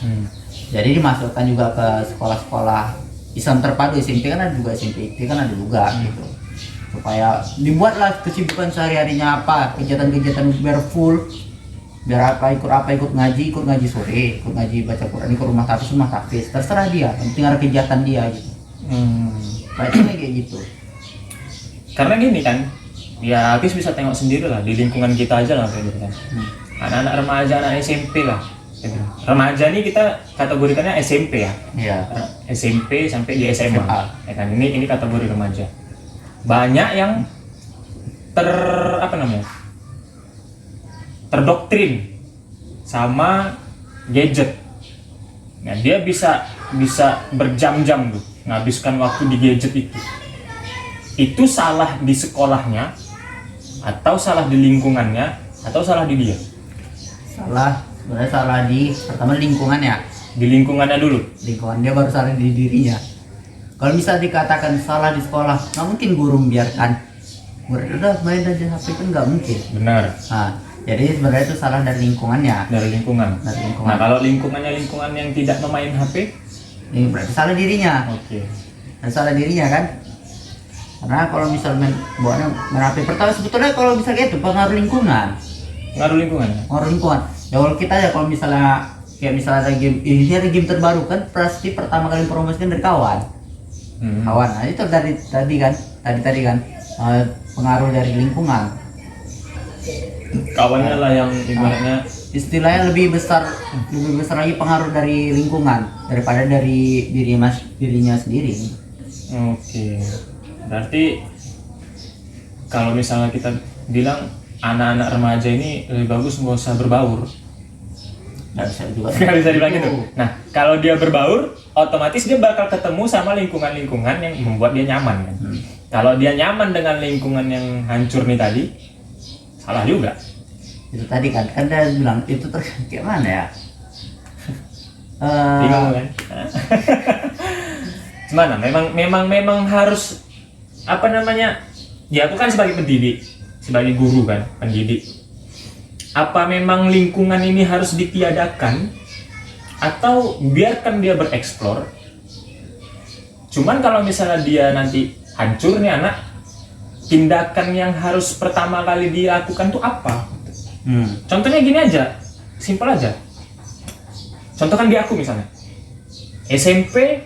Jadi dimasukkan juga ke sekolah-sekolah Islam terpadu. SMP kan ada juga, SMP itu kan ada juga gitu, supaya dibuatlah kesibukan sehari-harinya apa, kegiatan-kegiatan biar full, biar ikut ngaji sore, ikut ngaji baca Quran, ikut rumah tahfiz, terserah dia, yang penting ada kegiatan dia gitu. Bacanya kayak gitu. Karena gini kan, ya Hafiz bisa tengok sendiri lah di lingkungan kita aja lah kayak gitu kan. Anak-anak remaja, anak SMP lah. Remaja ini kita kategorikannya SMP ya. Iya. SMP sampai di SMA. Ya kan, ini kategori remaja. Banyak yang terdoktrin sama gadget. Nah, dia bisa berjam-jam tuh menghabiskan waktu di gadget itu. Itu salah di sekolahnya, atau salah di lingkungannya, atau salah di dia? Sebenarnya salah di pertama lingkungannya. Di lingkungannya dulu. Lingkungan dia baru salah di dirinya. Kalau bisa dikatakan salah di sekolah, nggak mungkin guru membiarkan. Murid udah main aja HP kan nggak mungkin. Benar. Nah, jadi sebenarnya itu salah dari lingkungannya. Dari lingkungan. Nah, kalau lingkungan yang tidak memain HP, ini berarti salah dirinya. Oke. Dan salah dirinya kan. Karena kalau misalnya bawaannya main HP, pertama sebetulnya kalau misalnya itu pengaruh lingkungan. Pengaruh lingkungan. Ya kalau kita ya kalau misalnya ada game, ini ada game terbaru kan, pasti pertama kali promosikan dari kawan. Kawan, nah itu dari tadi kan, pengaruh dari lingkungan. Kawannya lah yang ibaratnya istilahnya lebih besar lagi pengaruh dari lingkungan daripada dari dirinya sendiri. Oke. Berarti kalau misalnya kita bilang anak-anak remaja ini lebih bagus nggak usah berbaur. Nggak bisa juga. Nggak bisa dibilang gitu. Nah, kalau dia berbaur, otomatis dia bakal ketemu sama lingkungan-lingkungan yang membuat dia nyaman kan. Kalau dia nyaman dengan lingkungan yang hancur nih tadi, salah juga. Itu tadi kan dia bilang itu kayak mana ya? Bingung kan? Gimana? Memang harus apa namanya? Ya aku kan sebagai pendidik, sebagai guru kan, pendidik. Apa memang lingkungan ini harus ditiadakan atau biarkan dia bereksplor? Cuman kalau misalnya dia nanti hancur nih anak, tindakan yang harus pertama kali dilakukan tuh apa? Contohnya gini aja, simpel aja. Contohkan di aku misalnya, SMP,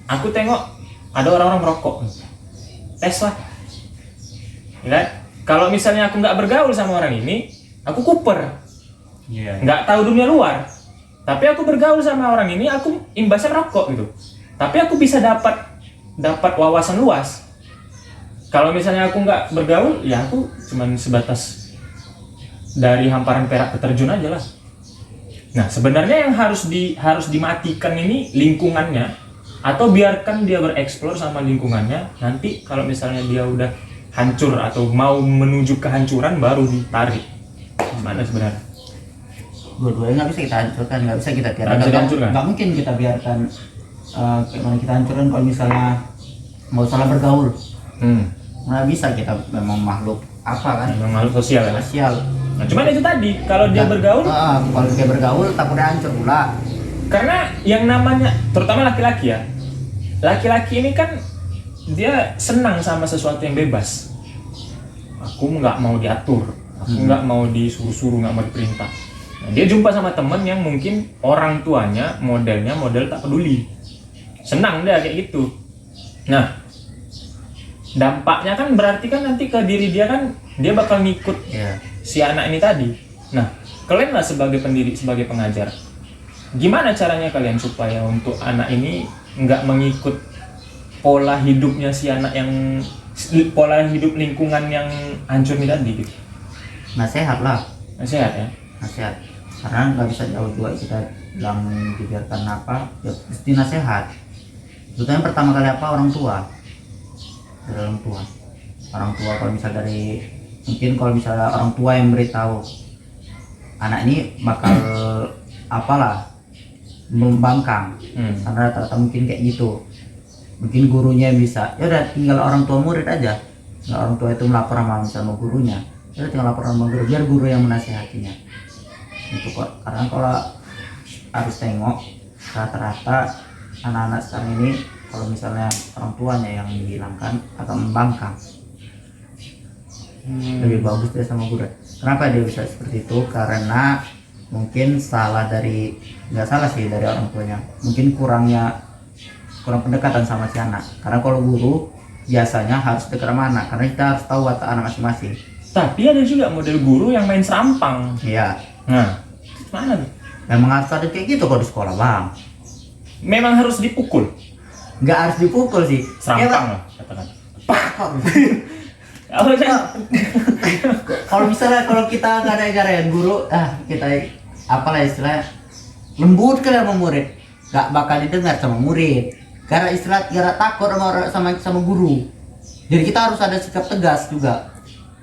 aku tengok ada orang-orang merokok, tes lah. Ya, kalau misalnya aku nggak bergaul sama orang ini, aku kuper, nggak tahu dunia luar. Tapi aku bergaul sama orang ini, aku imbasnya rokok gitu. Tapi aku bisa dapat wawasan luas. Kalau misalnya aku nggak bergaul, ya aku cuman sebatas dari hamparan perak ke terjun aja lah. Nah, sebenarnya yang harus dimatikan ini lingkungannya, atau biarkan dia bereksplor sama lingkungannya. Nanti kalau misalnya dia udah hancur atau mau menuju kehancuran, baru ditarik. Gimana sebenarnya? Dua-duanya nggak bisa kita hancurkan, nggak bisa kita tiadakan. Nggak mungkin kita biarkan gimana kita hancurkan kalau misalnya nggak usah bergaul. Nggak bisa, kita memang makhluk apa kan? Memang makhluk sosial ya. Sosial. Nah, cuman itu tadi kalau dia bergaul, kalau dia bergaul takutnya hancur pula. Karena yang namanya, terutama laki-laki ya, laki-laki ini kan dia senang sama sesuatu yang bebas. Aku nggak mau diatur, aku nggak mau disuruh-suruh, nggak mau diperintah. Nah, dia jumpa sama temen yang mungkin orang tuanya model tak peduli, senang dia kayak gitu. Nah, dampaknya kan berarti kan nanti ke diri dia kan, dia bakal ngikut si anak ini tadi. Nah, kalian lah sebagai pendidik, sebagai pengajar, gimana caranya kalian supaya untuk anak ini nggak mengikut pola hidupnya si anak yang pola hidup lingkungan yang hancur ini tadi gitu? Nasihat lah, Sehat ya? nasihat. Karena nggak bisa jauh juga kita bilang dibiarkan apa, ya mesti nasihat. Terutama pertama kali apa, orang tua. Dari orang tua. Orang tua kalau misal dari, mungkin kalau misalnya orang tua yang beritahu anak ini bakal apalah membangkang, karena rata-rata mungkin kayak gitu. Mungkin gurunya bisa, ya udah tinggal orang tua murid aja. Nggak orang tua itu melapor sama gurunya, ya udah tinggal lapor sama guru, biar guru yang menasihatinya. Itu kok, karena kalau harus tengok rata-rata anak-anak sekarang ini kalau misalnya orang tuanya yang dihilangkan agak membangkang. Lebih bagus dia sama guru. Kenapa dia bisa seperti itu? Karena mungkin salah dari, nggak salah sih dari orang tuanya, mungkin kurang pendekatan sama si anak. Karena kalau guru biasanya harus dekat sama anak, karena kita harus tahu watak anak masing-masing. Tapi ada juga model guru yang main serampang. Iya. Nah, mana tuh? Memang harus ada kayak gitu kalau di sekolah, Bang. Memang harus dipukul. Nggak harus dipukul sih. Serampang lah katakan. Kalau misalnya kalau kita nggak ada ajaran guru, kita apalah istilah lembut kali sama murid, nggak bakal didengar sama murid. Karena istilah gara takut sama guru. Jadi kita harus ada sikap tegas juga.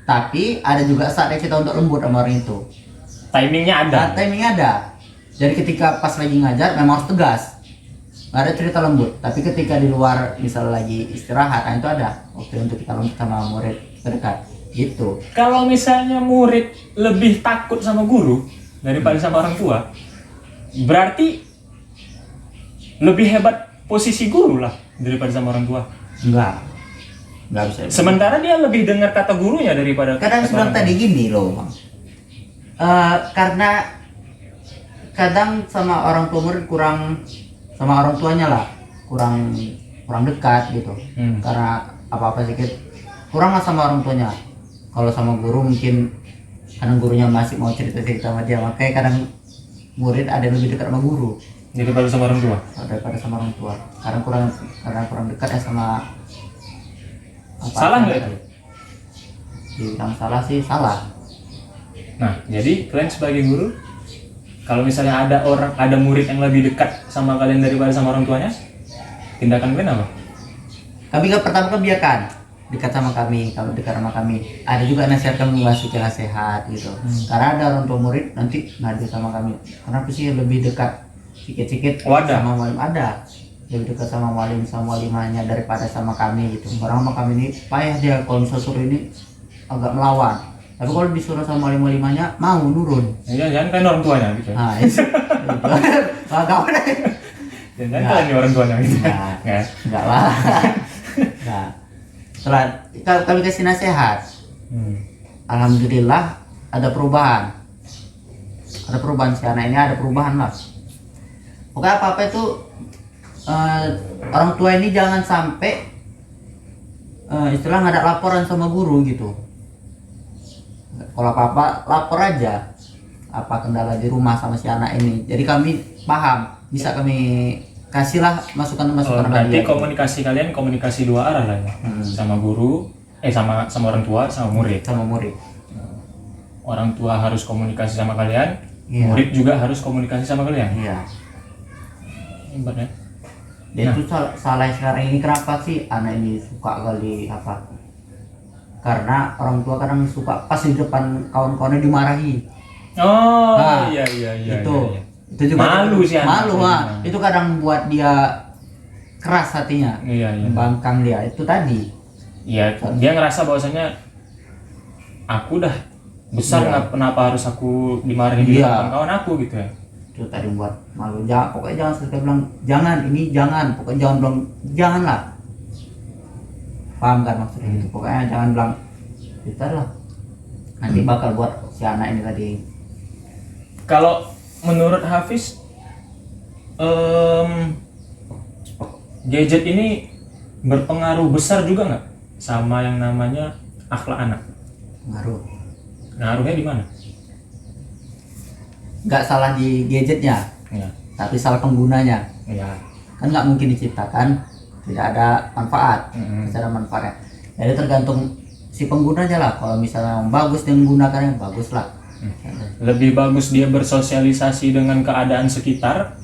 Tapi ada juga saatnya kita untuk lembut sama orang itu. Timingnya ada. Nah, timingnya ada. Jadi ketika pas lagi ngajar memang harus tegas. Nggak ada cerita lembut. Tapi ketika di luar misalnya lagi istirahat, nah itu ada waktu untuk kita lembut sama murid terdekat. Gitu. Kalau misalnya murid lebih takut sama guru daripada sama orang tua, berarti lebih hebat posisi guru lah daripada sama orang tua. Nggak bisa. Sementara dia lebih dengar kata gurunya daripada Kadang kata bilang orang tadi tua. gini loh, Bang. Karena kadang sama orang tua murid sama orang tuanya lah kurang dekat gitu. Karena apa-apa sedikit kurang lah sama orang tuanya. Kalau sama guru mungkin kadang gurunya masih mau cerita-cerita sama dia, makanya kadang murid ada yang lebih dekat sama guru Daripada sama orang tua. daripada sama orang tua. Karena kurang dekat ya sama Salah nggak itu? Dibilang salah sih salah. Nah, jadi kalian sebagai guru, kalau misalnya ada murid yang lebih dekat sama kalian daripada sama orang tuanya, tindakan kalian apa? Kami kan pertama kan biarkan dekat sama kami, kalau dekat sama kami. Ada juga nasihat kami ngasih nasihat gitu. Karena ada orang tua murid nanti ngadu sama kami. Kenapa sih lebih dekat sedikit-sedikit sama walim, ada lebih dekat sama walim sama walimahnya daripada sama kami gitu. Orang sama kami ini payah dia kalau misalnya suruh ini agak melawan. Tapi kalau disuruh sama walim-walimahnya mau nurun. Jangan kan orang tuanya gitu. Nah, itu. Kawan. Jangan kalian nih orang tuanya gitu. Enggak lah. Nah, setelah kami kasih nasihat, alhamdulillah ada perubahan. Ada perubahan si anak ini, ada perubahan lah. Pokoknya apa-apa itu orang tua ini jangan sampai istilah nggak ada laporan sama guru gitu. Kalau apa-apa lapor aja apa kendala di rumah sama si anak ini. Jadi kami paham, bisa kami kasihlah masukan-masukan. Berarti komunikasi kalian komunikasi dua arah lah ya. Sama guru, sama orang tua, sama murid. Sama murid. Orang tua harus komunikasi sama kalian, murid juga harus komunikasi sama kalian. Iya. Hebat ya. Dan itu salah sekarang ini kenapa sih anak ini suka kali apa? Karena orang tua kadang suka pas di depan kawan-kawannya dimarahi. Iya. Itu juga malu sih malu itu kadang buat dia keras hatinya. Iya. Bangkang dia itu tadi. Iya, dia ngerasa bahwasanya aku udah besar, kenapa harus aku dimarahin di depan kawan aku gitu ya. Itu tadi buat malu. Pokoknya jangan sekali bilang jangan, pokoknya jangan bilang jangan lah. Paham kan maksudnya gitu. Pokoknya jangan bilang kita lah. Nanti bakal buat si anak ini tadi. Kalau menurut Hafiz, gadget ini berpengaruh besar juga nggak sama yang namanya akhlak anak? Ngaruhnya di mana? Nggak salah di gadgetnya, tapi salah penggunanya. Iya. Kan nggak mungkin diciptakan tidak ada manfaat, secara manfaatnya. Jadi tergantung si penggunanya lah. Kalau misalnya bagus dia menggunakannya, bagus lah. Lebih bagus dia bersosialisasi dengan keadaan sekitar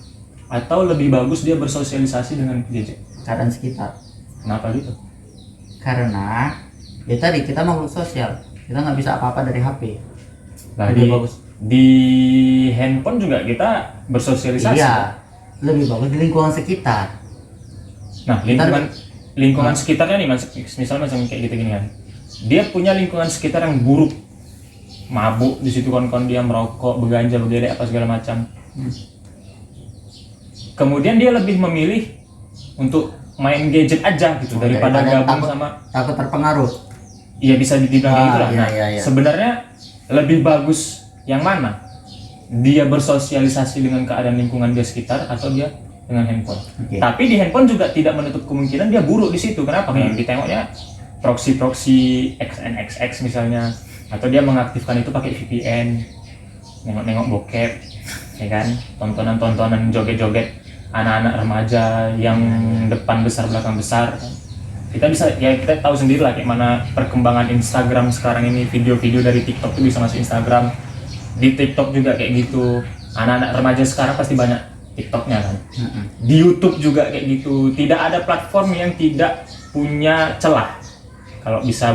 atau lebih bagus dia bersosialisasi dengan gadget? Keadaan sekitar. Kenapa gitu? Karena ya tadi kita makhluk sosial, kita nggak bisa apa-apa dari HP. Nah, Lebih bagus. di handphone juga kita bersosialisasi. Iya, lebih bagus di lingkungan sekitar. Nah, lingkungan sekitarnya nih, misalnya macam kayak gitu gini kan. Dia punya lingkungan sekitar yang buruk. Mabuk di situ, kawan-kawan dia merokok, beganja, begelek apa segala macam. Kemudian dia lebih memilih untuk main gadget aja gitu daripada gabung sama, takut terpengaruh. iya bisa dibilang kayak gitu lah. Iya, Nah, iya. sebenarnya lebih bagus yang mana? Dia bersosialisasi dengan keadaan lingkungan dia sekitar atau dia dengan handphone. Oke. Tapi di handphone juga tidak menutup kemungkinan dia buruk di situ. Kenapa? Kayak ditengoknya proxy XNXX misalnya, atau dia mengaktifkan itu pakai VPN, nengok-nengok bokep, ya kan? Tontonan-tontonan joget-joget anak-anak remaja yang depan besar belakang besar. Kita bisa, ya kita tahu sendiri lah kayak mana perkembangan Instagram sekarang ini. Video-video dari TikTok itu bisa masuk Instagram. Di TikTok juga kayak gitu. Anak-anak remaja sekarang pasti banyak TikToknya kan. Di YouTube juga kayak gitu. Tidak ada platform yang tidak punya celah. Kalau bisa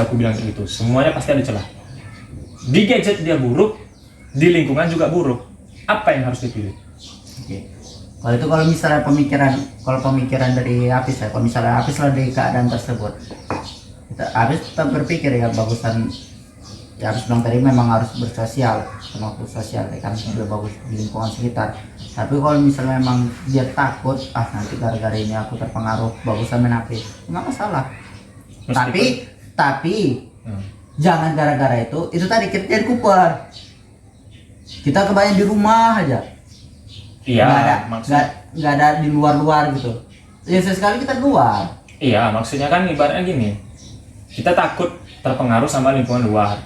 aku bilang kayak gitu. Semuanya pasti ada celah. Di gadget dia buruk, di lingkungan juga buruk. Apa yang harus dipilih? Oke. Kalau misalnya pemikiran dari Apis ya, kalau misalnya Apis lah di keadaan tersebut, Apis tetap berpikir ya bagusan, ya Apis bilang tadi memang harus bersosial, termasuk sosial ya kan, lebih bagus di lingkungan sekitar. Tapi kalau misalnya memang dia takut, nanti gara-gara ini aku terpengaruh, bagusan main HP, nggak masalah. Tapi jangan gara-gara itu tadi kita jadi kuper. Kita kebanyakan di rumah aja. Iya, nggak ada di luar gitu. Ya sesekali kita keluar. Iya, maksudnya kan ibaratnya gini. Kita takut terpengaruh sama lingkungan luar.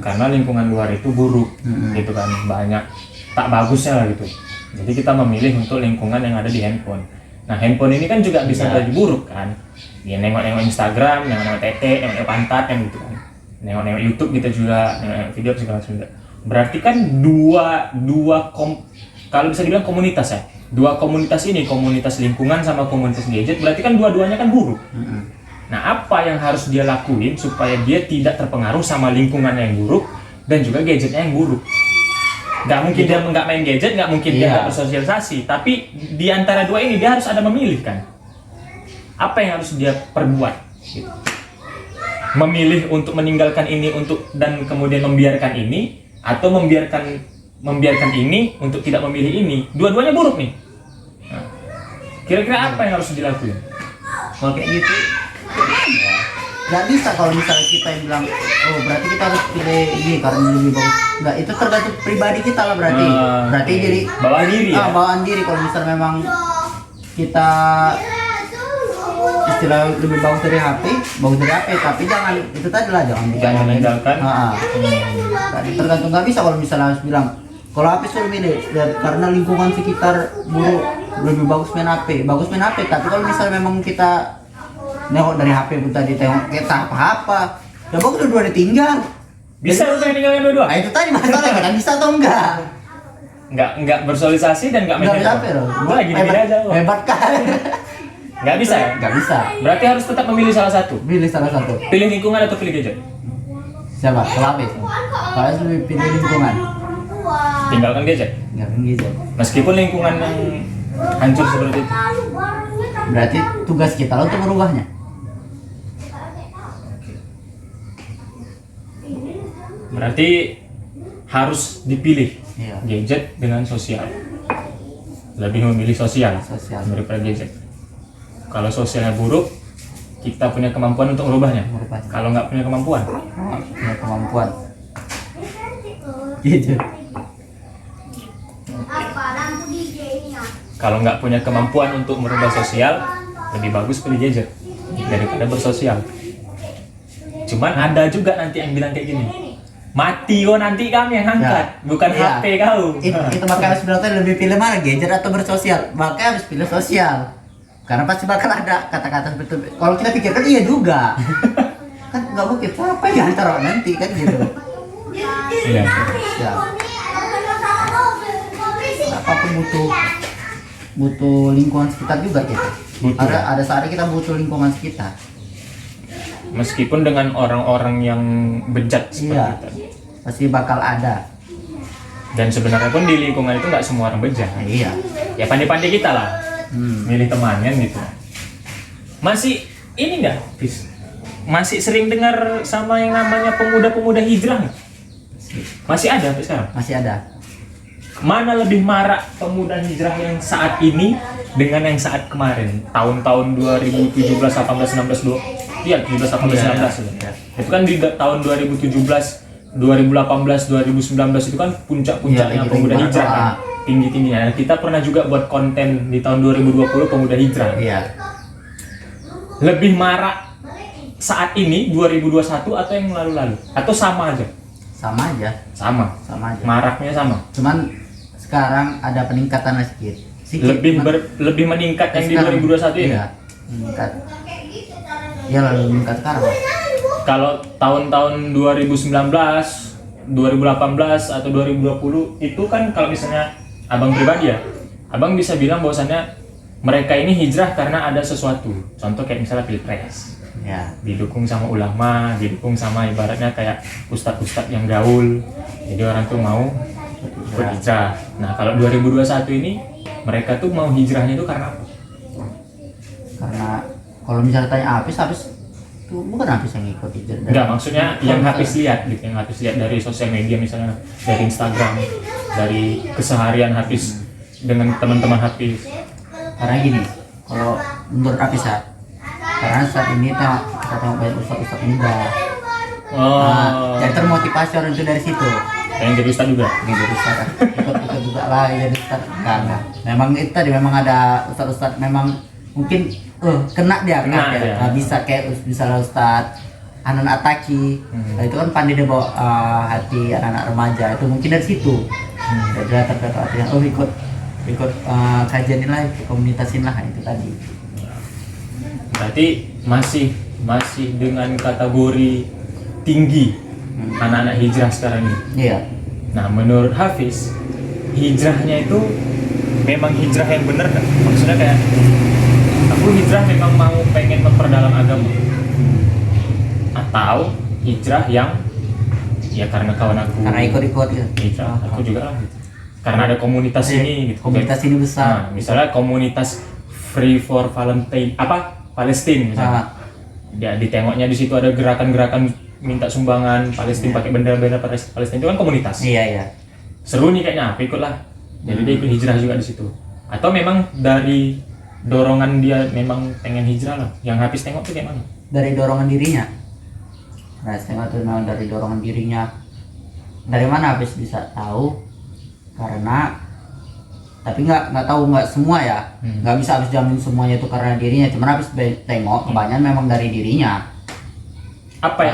Karena lingkungan luar itu buruk, gitu kan. Banyak tak bagusnya lah gitu. Jadi kita memilih untuk lingkungan yang ada di handphone. Nah, handphone ini kan juga bisa jadi buruk kan. Ya nengok-nengok Instagram, nengok-nengok tete, nengok-nengok pantat yang gitu kan. Nengok-nengok YouTube kita juga, nengok video segala macam juga. Berarti kan kalau bisa dibilang komunitas ya, dua komunitas ini, komunitas lingkungan sama komunitas gadget, berarti kan dua-duanya kan buruk. Nah, apa yang harus dia lakuin supaya dia tidak terpengaruh sama lingkungan yang buruk dan juga gadgetnya yang buruk? Nggak mungkin dia nggak main gadget, nggak mungkin dia nggak bersosialisasi, tapi di antara dua ini dia harus ada memilih kan? Apa yang harus dia perbuat? Gitu. Memilih untuk meninggalkan ini dan kemudian membiarkan ini, atau membiarkan ini untuk tidak memilih ini. Dua-duanya buruk nih. Nah, kira-kira apa yang harus dilakuin? Kalau kayak gitu nggak bisa. Kalau misalnya kita yang bilang berarti kita harus pilih ini karena lebih bagus, nggak, itu tergantung pribadi kita lah berarti. Berarti jadi bawaan diri ya? Bawaan diri. Kalau misalnya memang kita istilah lebih bagus dari HP, tapi jangan itu tadi lah, jangan meninggalkan. Tergantung, nggak bisa kalau misalnya harus bilang kalau HP suruh milih karena lingkungan sekitar buruk, lebih bagus main HP. Tapi kalau misalnya memang kita nengok dari HP pun tadi tengok kita apa ya bagus, dua-dua ditinggal. Bisa lu tinggalkan dua-dua? Itu tadi masalah kan, bisa atau enggak? Nggak bersosialisasi dan nggak main HP loh. Gue lagi gini aja loh. Hebat kan? Nggak bisa ya? Nggak bisa. Berarti harus tetap memilih salah satu. Pilih salah satu. Pilih lingkungan atau pilih gadget? Siapa? Kalau Apis. Kalau Apis lebih pilih lingkungan. Tinggalkan gadget. Tinggalkan gadget. Meskipun lingkungan yang hancur seperti itu. Berarti tugas kita untuk merubahnya. Berarti harus dipilih gadget dengan sosial. Lebih memilih sosial daripada gadget. Kalau sosialnya buruk, kita punya kemampuan untuk merubahnya. Kalau nggak punya kemampuan, Gadget. Kalau nggak punya kemampuan untuk merubah sosial, lebih bagus pilih gadget daripada bersosial. Cuman ada juga nanti yang bilang kayak gini, Mati kok nanti kami yang angkat, bukan Iya. HP kau. Itu makanya sebenarnya lebih pilih mana, gadget atau bersosial? Makanya harus pilih sosial. Karena pasti bakal ada kata-kata seperti itu. Kalau kita pikirkan iya juga. Kan nggak mungkin siapa yang antar nanti kan gitu. Iya. Ya. Apapun butuh lingkungan sekitar juga kita. Butuh. Ada saatnya kita butuh lingkungan sekitar. Meskipun dengan orang-orang yang bejat seperti Iya. itu. Pasti bakal ada. Dan sebenarnya pun di lingkungan itu nggak semua orang bejat. Iya. Ya pandai-pandai kita lah, milih teman kan gitu. Masih ini nggak, Fis? Masih sering dengar sama yang namanya pemuda-pemuda hijrah nggak? Masih ada sampai sekarang? Masih ada. Mana lebih marak pemuda hijrah yang saat ini dengan yang saat kemarin? Tahun-tahun 2017, 18, 19, 20. Iya, 17, 18, 19 Iya. Itu kan di tahun 2017, 2018, 2019 itu kan puncak-puncaknya Iya, pemuda tinggi hijrah kan? banget. Tinggi-tingginya. Nah, kita pernah juga buat konten di tahun 2020 pemuda hijrah. Iya. Lebih marak saat ini 2021 atau yang lalu-lalu? Atau sama aja? Sama aja. Sama. Sama aja. Maraknya sama. Cuman sekarang ada peningkatan sedikit. Sedikit, cuman Lebih meningkat yang di sekarang, 2021 ini. Iya. Meningkat. Iya lalu meningkat sekarang. Kalau tahun-tahun 2019, 2018 atau 2020 itu kan kalau misalnya abang pribadi ya, abang bisa bilang bahwasannya mereka ini hijrah karena ada sesuatu. Contoh kayak misalnya pilpres, Ya. didukung sama ulama, didukung sama ibaratnya kayak ustadz-ustadz yang gaul, jadi orang tuh mau berhijrah. Nah kalau 2021 ini mereka tuh mau hijrahnya itu karena apa? Karena kalau misalnya tanya Apis tuh bukan Apis yang ikut hijrah. Enggak, maksudnya yang habis lihat gitu, yang habis lihat dari sosial media misalnya, dari Instagram, dari keseharian habis dengan teman-teman habis. Karena gini, kalau menurut Apis ya, karena saat ini kita tengok banyak ustadz muda. Oh, Jadi termotivasi orang itu dari situ. yang jadi ustadz juga. Ini jadi ustadz, ikut juga lah jadi ustadz. Enggak. Memang itu tadi memang ada ustadz memang mungkin kena dia. Nah, bisa kayak misalnya ustadz Anan Ataki. Nah, itu kan pandai dia bawa hati anak-anak remaja. Itu mungkin dari situ. Jadi dia terkait artinya ikut kajian ini lah, ikut komunitasin lah itu tadi. Berarti masih dengan kategori tinggi anak-anak hijrah sekarang ini. Iya. Nah, menurut Hafiz, hijrahnya itu memang hijrah yang benar nggak? Maksudnya kayak aku hijrah memang mau pengen memperdalam agama, atau hijrah yang ya karena kawan aku Karena ikut-ikut ya. hijrah, aku juga lah gitu. Karena ada komunitas ini gitu. Komunitas ini besar. Nah, misalnya komunitas Free for Valentine Palestine misalnya. Ya ditengoknya di situ ada gerakan-gerakan minta sumbangan Palestina pakai bendera-bendera Palestina, itu kan komunitas. Iya, iya. Seru nih kayaknya, apa ikut lah. Jadi dia ikut hijrah juga di situ. Atau memang dari dorongan dia memang pengen hijrah lah. Yang habis tengok tuh kayak mana? Dari dorongan dirinya. Nah, setengah itu memang dari dorongan dirinya. Dari mana habis bisa tahu? Karena tapi nggak tahu, nggak semua ya, nggak bisa habis jamin semuanya itu karena dirinya. Cuman habis tengok kebanyakan memang dari dirinya. Apa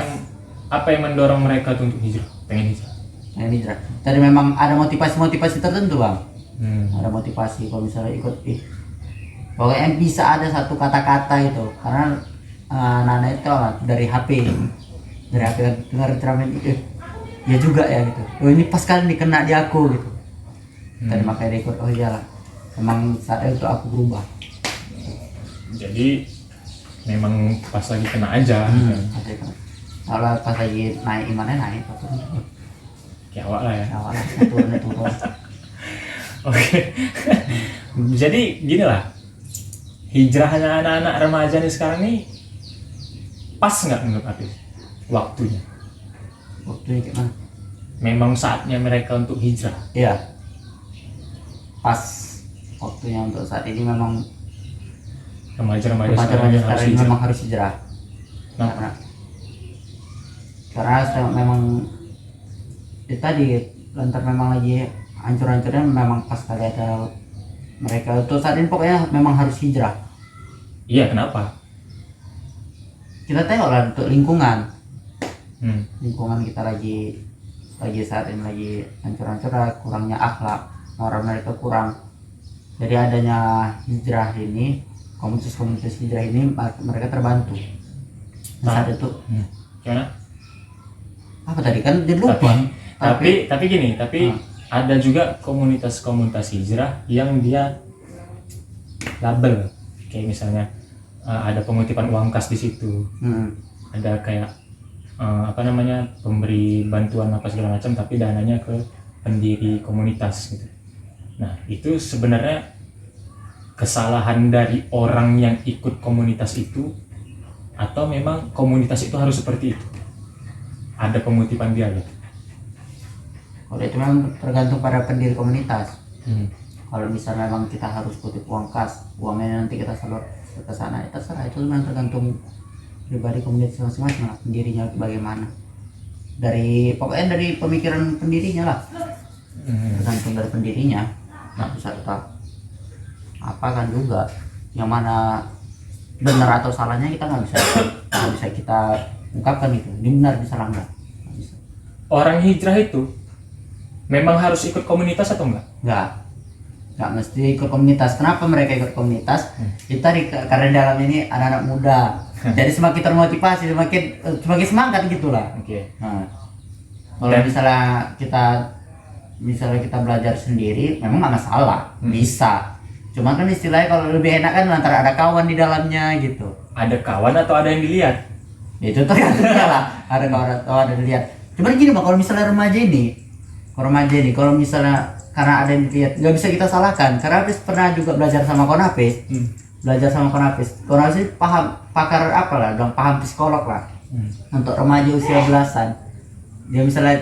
yang mendorong mereka tuh untuk hijrah? Pengen hijrah. Pengen hijrah. Tadi memang ada motivasi tertentu bang. Hmm. Ada motivasi kalau misalnya ikut pokoknya bisa ada satu kata-kata itu karena Nana itu dari HP dengar ceramah itu ya juga ya gitu. Oh ini pas kali nih kena di aku gitu. Tadi makanya dia ikut, oh iyalah memang saat itu aku berubah. Jadi memang pas lagi kena aja. Kalau pas lagi naik imannya naik, Kayak awak lah ya. awalnya turun. Oke. Jadi gini lah, hijrahnya anak-anak remaja nih sekarang nih pas nggak menurut Apis waktunya? Waktunya gimana? Memang saatnya mereka untuk hijrah. Iya, pas waktunya untuk saat ini memang Remaja-remaja remaja-remaja harus sekarang ini hijrah. memang harus hijrah. Nah, Karena memang itu tadi lantar memang lagi hancur-hancurnya memang pas kali ada mereka untuk saat ini pokoknya memang harus hijrah. iya kenapa? Kita tengok lah untuk lingkungan Hmm. kita lagi lagi saat ini lagi hancur-hancur, kurangnya akhlak, moral mereka kurang. Jadi adanya hijrah ini, komunitas-komunitas hijrah ini, mereka terbantu. Saat itu Gimana? apa tadi kan jadi lupa. Tapi gini, ada juga komunitas-komunitas hijrah yang dia label, kayak misalnya ada pengutipan uang kas di situ, ada kayak pemberi bantuan apa segala macam, tapi dananya ke pendiri komunitas gitu. Nah itu sebenarnya kesalahan dari orang yang ikut komunitas itu, atau memang komunitas itu harus seperti itu, ada pengutipan dia gitu. Kalau itu memang tergantung pada pendiri komunitas. Kalau misalnya memang kita harus kutip uang kas, uangnya nanti kita salur ke sana, itu terserah, itu memang tergantung pribadi komunitas masing-masing lah, pendirinya bagaimana. Pokoknya dari pemikiran pendirinya lah, tergantung dari pendirinya. Nah bisa tetap apa kan juga, yang mana benar atau salahnya kita nggak bisa kita ungkapkan itu, ini benar, ini salah nggak bisa. Orang hijrah itu memang harus ikut komunitas atau enggak? Nggak mesti ikut komunitas. Kenapa mereka ikut komunitas? Itu tadi, karena dalam ini anak-anak muda. Jadi semakin termotivasi, semakin semangat gitulah. Oke. Nah, kalau misalnya kita belajar sendiri, memang nggak masalah, bisa. Cuma kan istilahnya kalau lebih enak kan antara ada kawan di dalamnya gitu. Ada kawan atau ada yang dilihat? Itu tergantung lah. Ada kawan atau ada yang dilihat. Cuman gini Bang, kalau misalnya remaja ini, kalau misalnya karena ada yang dilihat, nggak bisa kita salahkan. Karena Hafiz pernah juga belajar sama Konapis, Konapis pakar apa lah, paham psikolog lah. Untuk remaja usia belasan, dia misalnya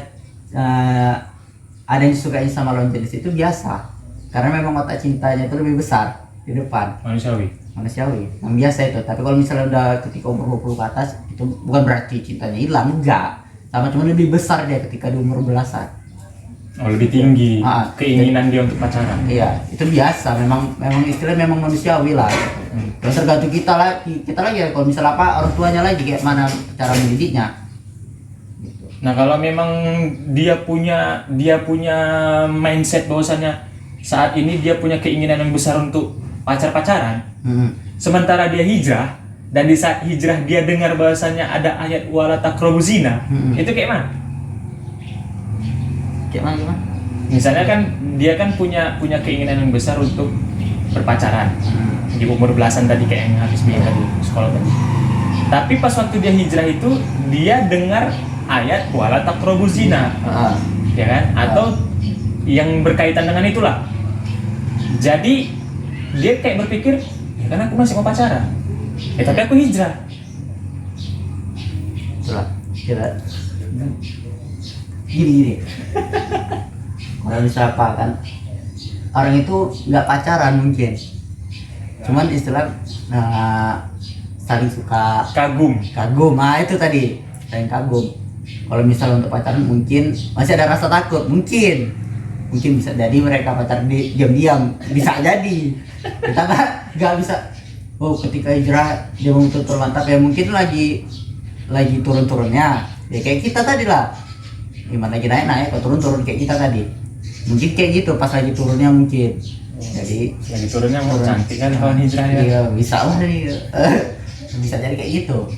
ada yang sukain sama lawan jenis, itu biasa. Karena memang otak cintanya itu lebih besar di depan. Manusiawi, yang biasa itu. Tapi kalau misalnya udah ketika umur 20 ke atas, itu bukan berarti cintanya hilang, enggak. Sama, cuma lebih besar dia ketika di umur belasan. Oh, lebih tinggi keinginan dia untuk pacaran. Iya, itu biasa, memang istilahnya memang manusiawi lah. Dan tergantung kita lagi ya, kalau misalnya orang tuanya lagi kayak mana cara mendidiknya. Nah kalau memang dia punya mindset bahwasannya saat ini dia punya keinginan yang besar untuk pacaran, sementara dia hijrah, dan di saat hijrah dia dengar bahwasannya ada ayat wala taqrabu zina, itu kayak mana? Gimana? Misalnya kan dia kan punya keinginan yang besar untuk berpacaran di umur belasan tadi, kayak yang habis bilang tadi sekolah tadi. Tapi pas waktu dia hijrah itu dia dengar ayat wala taqrabu zina, ya kan? Atau yang berkaitan dengan itulah. Jadi dia kayak berpikir, ya kan aku masih mau pacaran, tapi aku hijrah. Itulah, gini. Kalau misalnya apa kan, orang itu nggak pacaran mungkin, cuman istilah saling suka, Kagum. itu tadi, saling kagum. Kalau misalnya untuk pacaran mungkin masih ada rasa takut, mungkin bisa jadi mereka pacaran diam-diam, bisa jadi. Kita nggak bisa. Oh, ketika hijrah dia mau tutur mantap, ya mungkin lagi turun-turunnya, ya kayak kita tadi lah. Gimana lagi naik atau turun kayak kita tadi, mungkin kayak gitu pas lagi turunnya mungkin. Jadi lagi turunnya mau cantik kan kawan hijrah ya. Iya, bisa lah nih. Bisa jadi kayak gitu.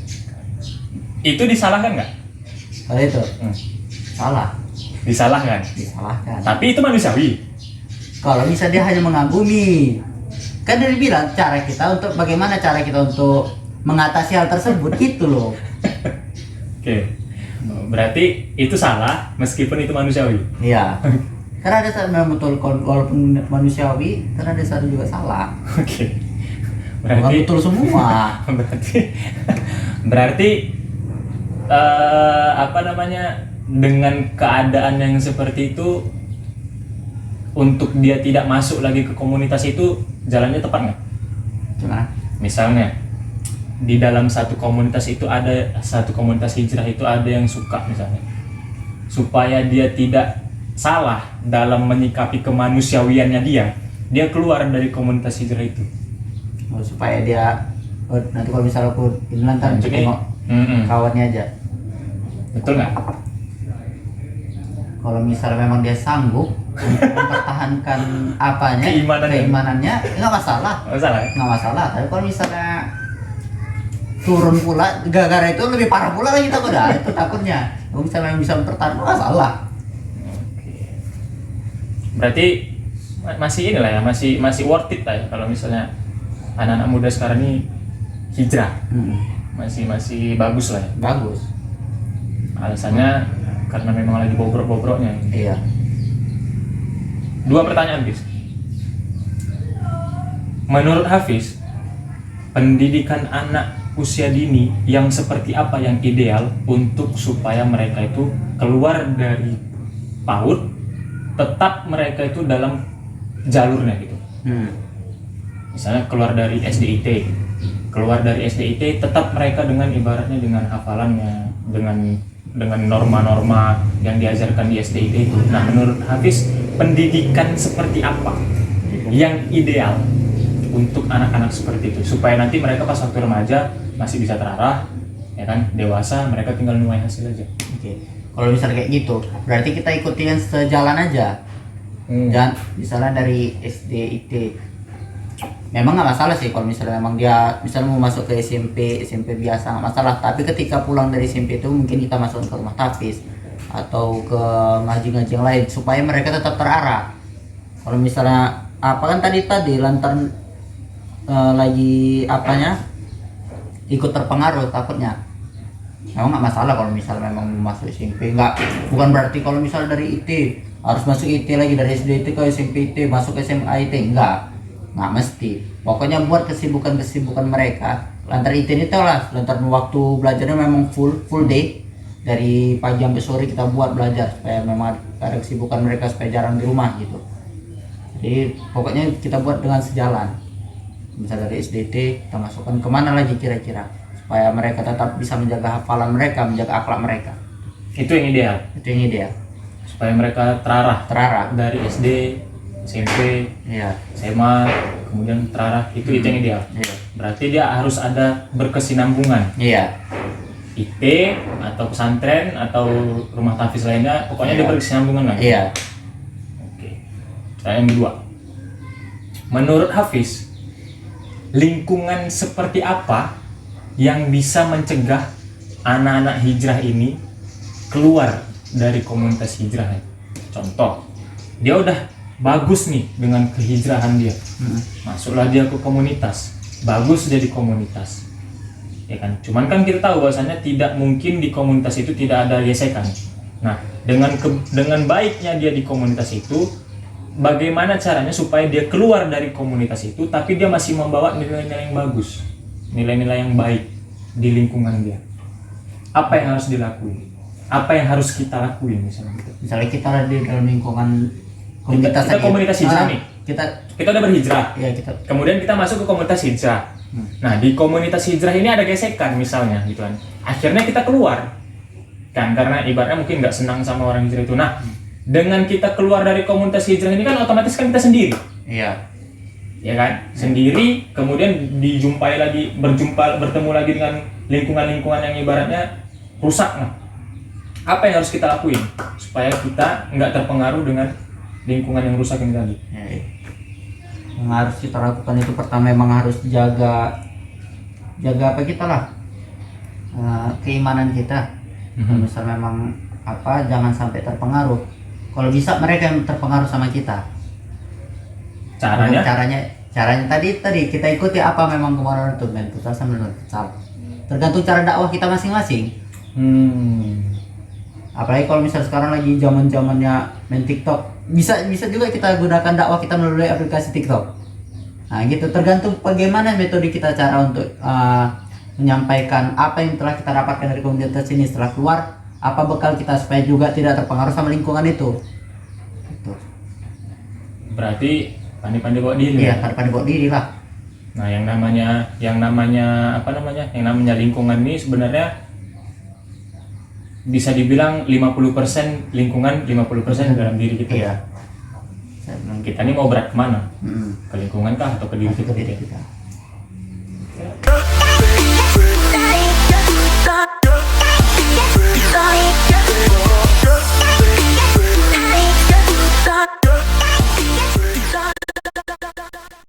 Itu disalahkan nggak? Kalau itu salah. Disalahkan. Tapi itu manusiawi. Kalau bisa dia hanya mengagumi, kan dari bilang bagaimana cara kita untuk mengatasi hal tersebut gitu loh. Oke. Berarti itu salah meskipun itu manusiawi. Iya. Karena ada saat memang betul, walaupun manusiawi, karena ada saat juga salah. Oke. Bukan betul semua. berarti dengan keadaan yang seperti itu, untuk dia tidak masuk lagi ke komunitas itu jalannya tepat nggak? Gimana? Misalnya di dalam satu komunitas hijrah itu ada yang suka, misalnya supaya dia tidak salah dalam menyikapi kemanusiawiannya dia keluar dari komunitas hijrah itu. Supaya dia nanti kalau misalnya aku tengok kawannya aja. Betul nggak? kalau misalnya memang dia sanggup untuk mempertahankan apanya keimanannya nggak masalah. Masalah ya? Nggak masalah. Tapi kalau misalnya turun pula gara-gara itu lebih parah pula lagi takut itu takutnya. Kalau misalnya yang bisa mempertahankan nggak masalah. Berarti masih inilah ya, masih worth it lah ya kalau misalnya anak-anak muda sekarang ini hijrah. Masih bagus lah ya. Bagus. Alasannya karena memang lagi bobrok-bobroknya. Iya. 2 pertanyaan, Hafiz. Menurut Hafiz, pendidikan anak usia dini yang seperti apa yang ideal untuk supaya mereka itu keluar dari PAUD, tetap mereka itu dalam jalurnya gitu. Misalnya keluar dari SDIT, tetap mereka dengan ibaratnya dengan hafalannya, dengan norma-norma yang diajarkan di SDIT itu. Nah, menurut Hafiz, pendidikan seperti apa yang ideal untuk anak-anak seperti itu supaya nanti mereka pas waktu remaja masih bisa terarah, ya kan? Dewasa mereka tinggal nuai hasil aja. Oke. Kalau misalnya kayak gitu, berarti kita ikuti yang sejalan aja. Dan misalnya dari SDIT, memang nggak masalah sih kalau misalnya memang dia misalnya mau masuk ke SMP biasa nggak masalah. Tapi ketika pulang dari SMP itu mungkin kita masuk ke rumah tahfiz atau ke ngaji-ngaji yang lain supaya mereka tetap terarah. Kalau misalnya apa kan tadi lantaran lagi apanya ikut terpengaruh takutnya. Memang nggak masalah kalau misalnya memang masuk SMP, bukan berarti kalau misalnya dari IT harus masuk IT lagi, dari SDIT ke SMP IT masuk ke SMA IT, nggak mesti. Pokoknya buat kesibukan mereka. Lantar IT ini tau lah, lantar waktu belajarnya memang full day, dari pagi sampai sore kita buat belajar supaya memang ada kesibukan mereka supaya jarang di rumah gitu. Jadi pokoknya kita buat dengan sejalan. Misalnya dari SDT kita masukkan kemana lagi kira-kira supaya mereka tetap bisa menjaga hafalan mereka, menjaga akhlak mereka. Itu yang ideal. Itu yang ideal. Supaya mereka terarah dari SD, SMP, SMA, kemudian terarah, itu yang ideal. Berarti dia harus ada berkesinambungan. IT atau pesantren atau rumah tahfiz lainnya, pokoknya dia berkesinambungan lah. Oke. Yang kedua, menurut Hafiz, lingkungan seperti apa yang bisa mencegah anak-anak hijrah ini keluar dari komunitas hijrah? Contoh, dia udah bagus nih dengan kehijrahan dia, masuklah dia ke komunitas, bagus dia di komunitas, ya kan? Cuman kan kita tahu bahwasannya tidak mungkin di komunitas itu tidak ada gesekan. Nah, dengan baiknya dia di komunitas itu, bagaimana caranya supaya dia keluar dari komunitas itu tapi dia masih membawa nilai-nilai yang bagus, nilai-nilai yang baik di lingkungan dia? Apa yang harus dilakuin? Apa yang harus kita lakuin misalnya gitu? Misalnya kita ada di dalam lingkungan komunitas, kita komunitas hijrah nih. Kita udah berhijrah. Kemudian kita masuk ke komunitas hijrah. Nah, di komunitas hijrah ini ada gesekan misalnya gitu kan. Akhirnya kita keluar. Kan karena ibaratnya mungkin nggak senang sama orang hijrah itu. Nah, dengan kita keluar dari komunitas hijrah ini kan otomatis kan kita sendiri. Ya kan? Sendiri, kemudian bertemu lagi dengan lingkungan-lingkungan yang ibaratnya rusak. Nah, apa yang harus kita lakuin supaya kita nggak terpengaruh dengan lingkungan yang rusak ini tadi? Yang harus kita lakukan itu pertama memang harus jaga apa kita lah, keimanan kita. Misal memang jangan sampai terpengaruh. Kalau bisa mereka yang terpengaruh sama kita. Caranya tadi kita ikuti apa memang kemauan itu, main futsal sama non futsal. Tergantung cara dakwah kita masing-masing. Apalagi kalau misal sekarang lagi zaman-zamannya main TikTok, bisa juga kita gunakan dakwah kita melalui aplikasi TikTok. Nah, gitu tergantung bagaimana metode kita cara untuk menyampaikan apa yang telah kita dapatkan dari komunitas ini. Setelah keluar, apa bekal kita supaya juga tidak terpengaruh sama lingkungan itu. Gitu. Berarti pandai-pandai bawa diri. Iya, pandai-pandai bawa diri lah. Nah, yang namanya lingkungan ini sebenarnya bisa dibilang 50% lingkungan, 50% dalam diri kita. Iya. Kita ini mau berat kemana? Ke lingkungan kah atau ke diri kita?